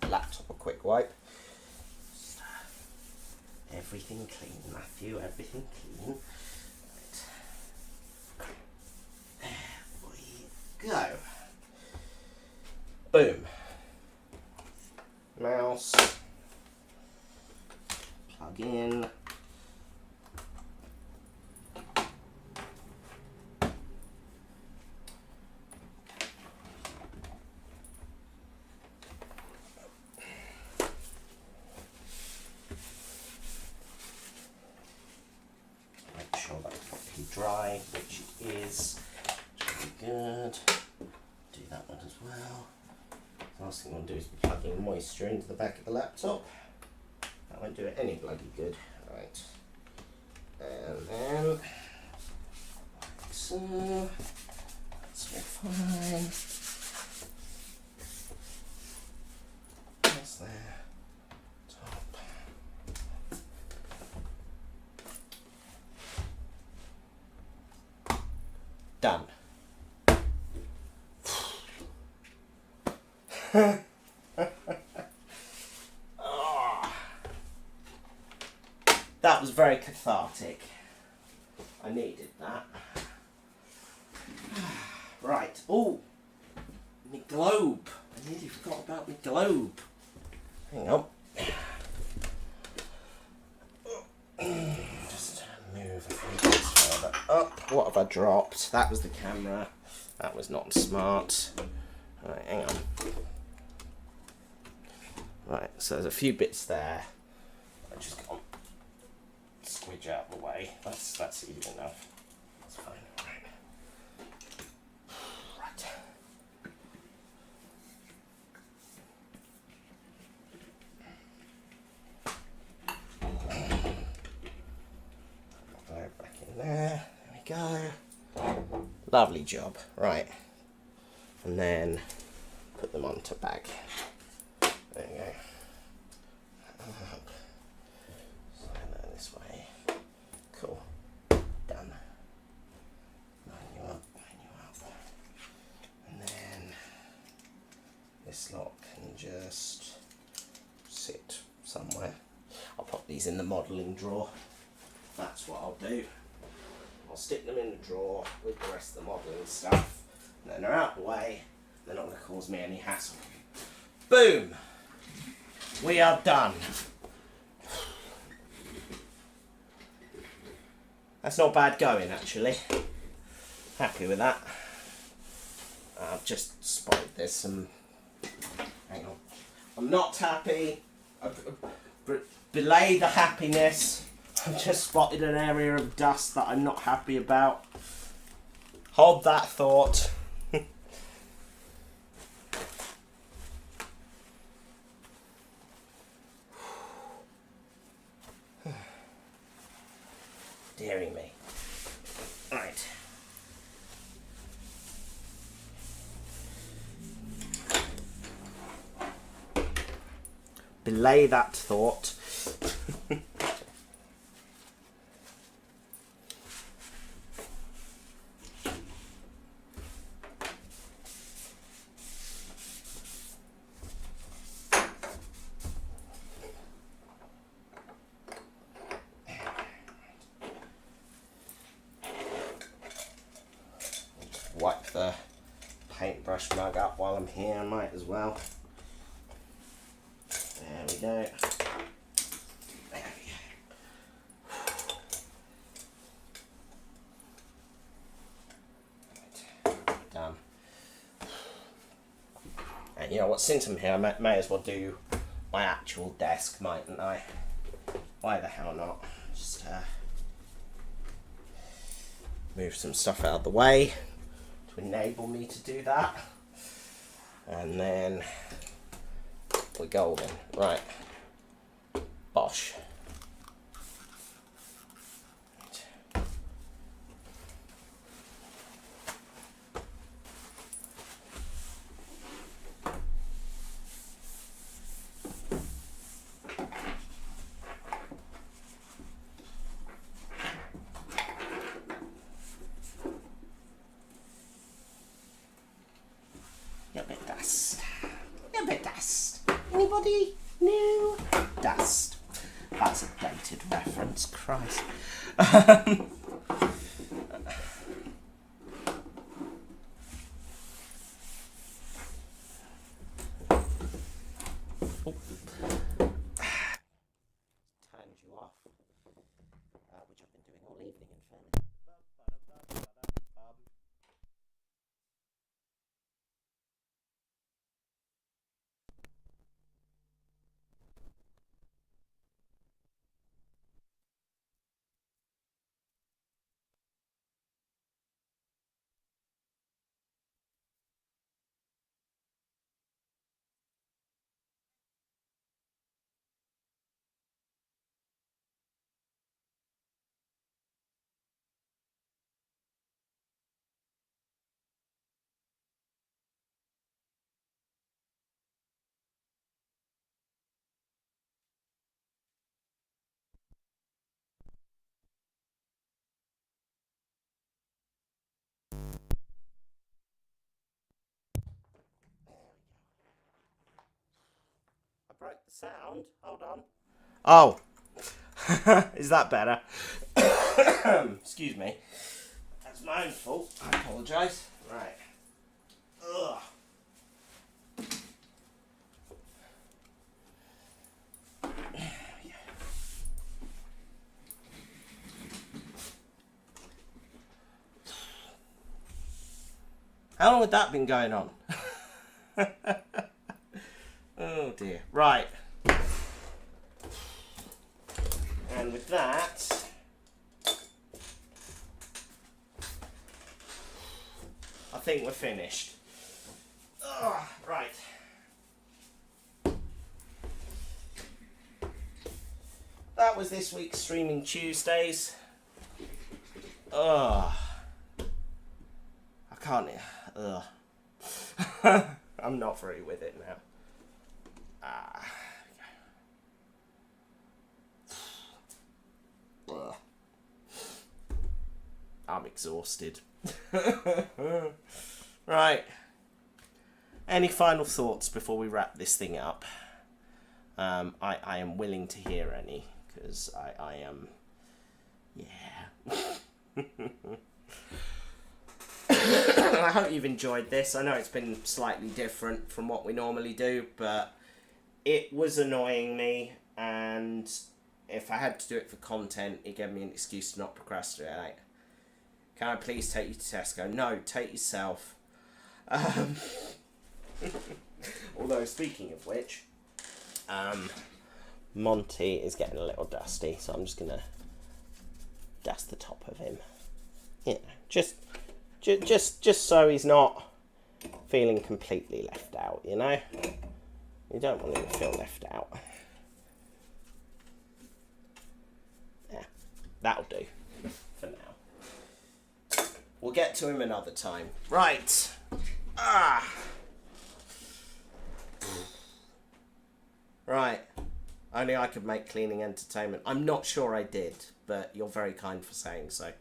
Laptop a quick wipe. Everything clean, Matthew, everything clean. Right. There we go. Boom. Mouse. Plug in. Dry, which it is. Really good. Do that one as well. The last thing I want to do is be plugging moisture into the back of the laptop. That won't do it any bloody good. Right. And then, like so. That's all fine. That's there. Top. Done. Oh. That was very cathartic. I needed that. Right. Oh, my globe. I nearly forgot about my globe. Hang on. Just move a few bits further up. What have I dropped? That was the camera. That was not smart. Right, hang on. Right, so there's a few bits there. I just got to squidge out the way. That's easy enough. That's fine. Right. Back in there. There we go. Lovely job. Right. And then put them onto bag. There you go. Slide that this way. Cool. Done. Line you up. And then this lot can just sit somewhere. I'll pop these in the modelling drawer. That's what I'll do. I'll stick them in the drawer with the rest of the modelling stuff. And then they're out the way. They're not going to cause me any hassle. Boom! We are done. That's not bad going, actually. Happy with that. I've just spotted there's some... Hang on. I'm not happy. Belay the happiness. I've just spotted an area of dust that I'm not happy about. Hold that thought. Dearing me. Right. Belay that thought. wipe the paintbrush mug up while I'm here. I might as well. There we go. There we go. Right. Done. And you know what, since I'm here, I may as well do my actual desk, mightn't I? Why the hell not? Just move some stuff out of the way to enable me to do that. And then we're golden. Right. Bosh. Anybody? No? Dust. That's a dated reference, Christ. Turned you off, which I've been doing all evening in fairness. Broke the sound. Hold on. Oh. Is that better? Excuse me. That's my own fault. I apologise. Right. Ugh. How long had that been going on? Oh dear. Right. And with that, I think we're finished. Right. That was this week's Streaming Tuesdays. I can't. I'm not very with it now. I'm exhausted. Right. Any final thoughts before we wrap this thing up? I am willing to hear any, because I am... Yeah. I hope you've enjoyed this. I know it's been slightly different from what we normally do, but it was annoying me, and if I had to do it for content, it gave me an excuse to not procrastinate. Can I please take you to Tesco? No, take yourself. Although, speaking of which, Monty is getting a little dusty, so I'm just going to dust the top of him. You know, just so he's not feeling completely left out, you know? You don't want him to feel left out. Yeah, that'll do for now. We'll get to him another time. Right. Right. Only I could make cleaning entertainment. I'm not sure I did, but you're very kind for saying so.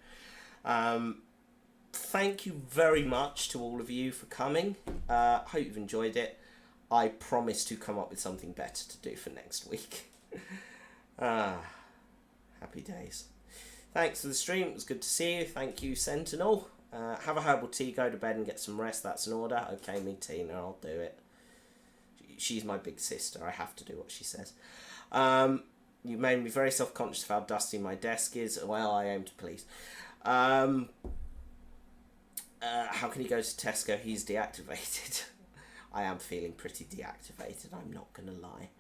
Thank you very much to all of you for coming. Hope you've enjoyed it. I promise to come up with something better to do for next week. Happy days. Thanks for the stream. It was good to see you. Thank you, Sentinel. Have a herbal tea, go to bed and get some rest. That's an order. Okay, me Tina, I'll do it. She's my big sister. I have to do what she says. You made me very self-conscious of how dusty my desk is. Well, I aim to please. How can he go to Tesco? He's deactivated. I am feeling pretty deactivated, I'm not going to lie.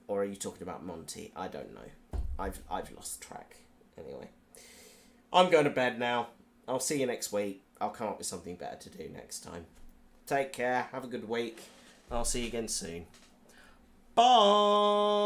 Or are you talking about Monty? I don't know. I've lost track. Anyway. I'm going to bed now. I'll see you next week. I'll come up with something better to do next time. Take care. Have a good week. I'll see you again soon. Bye!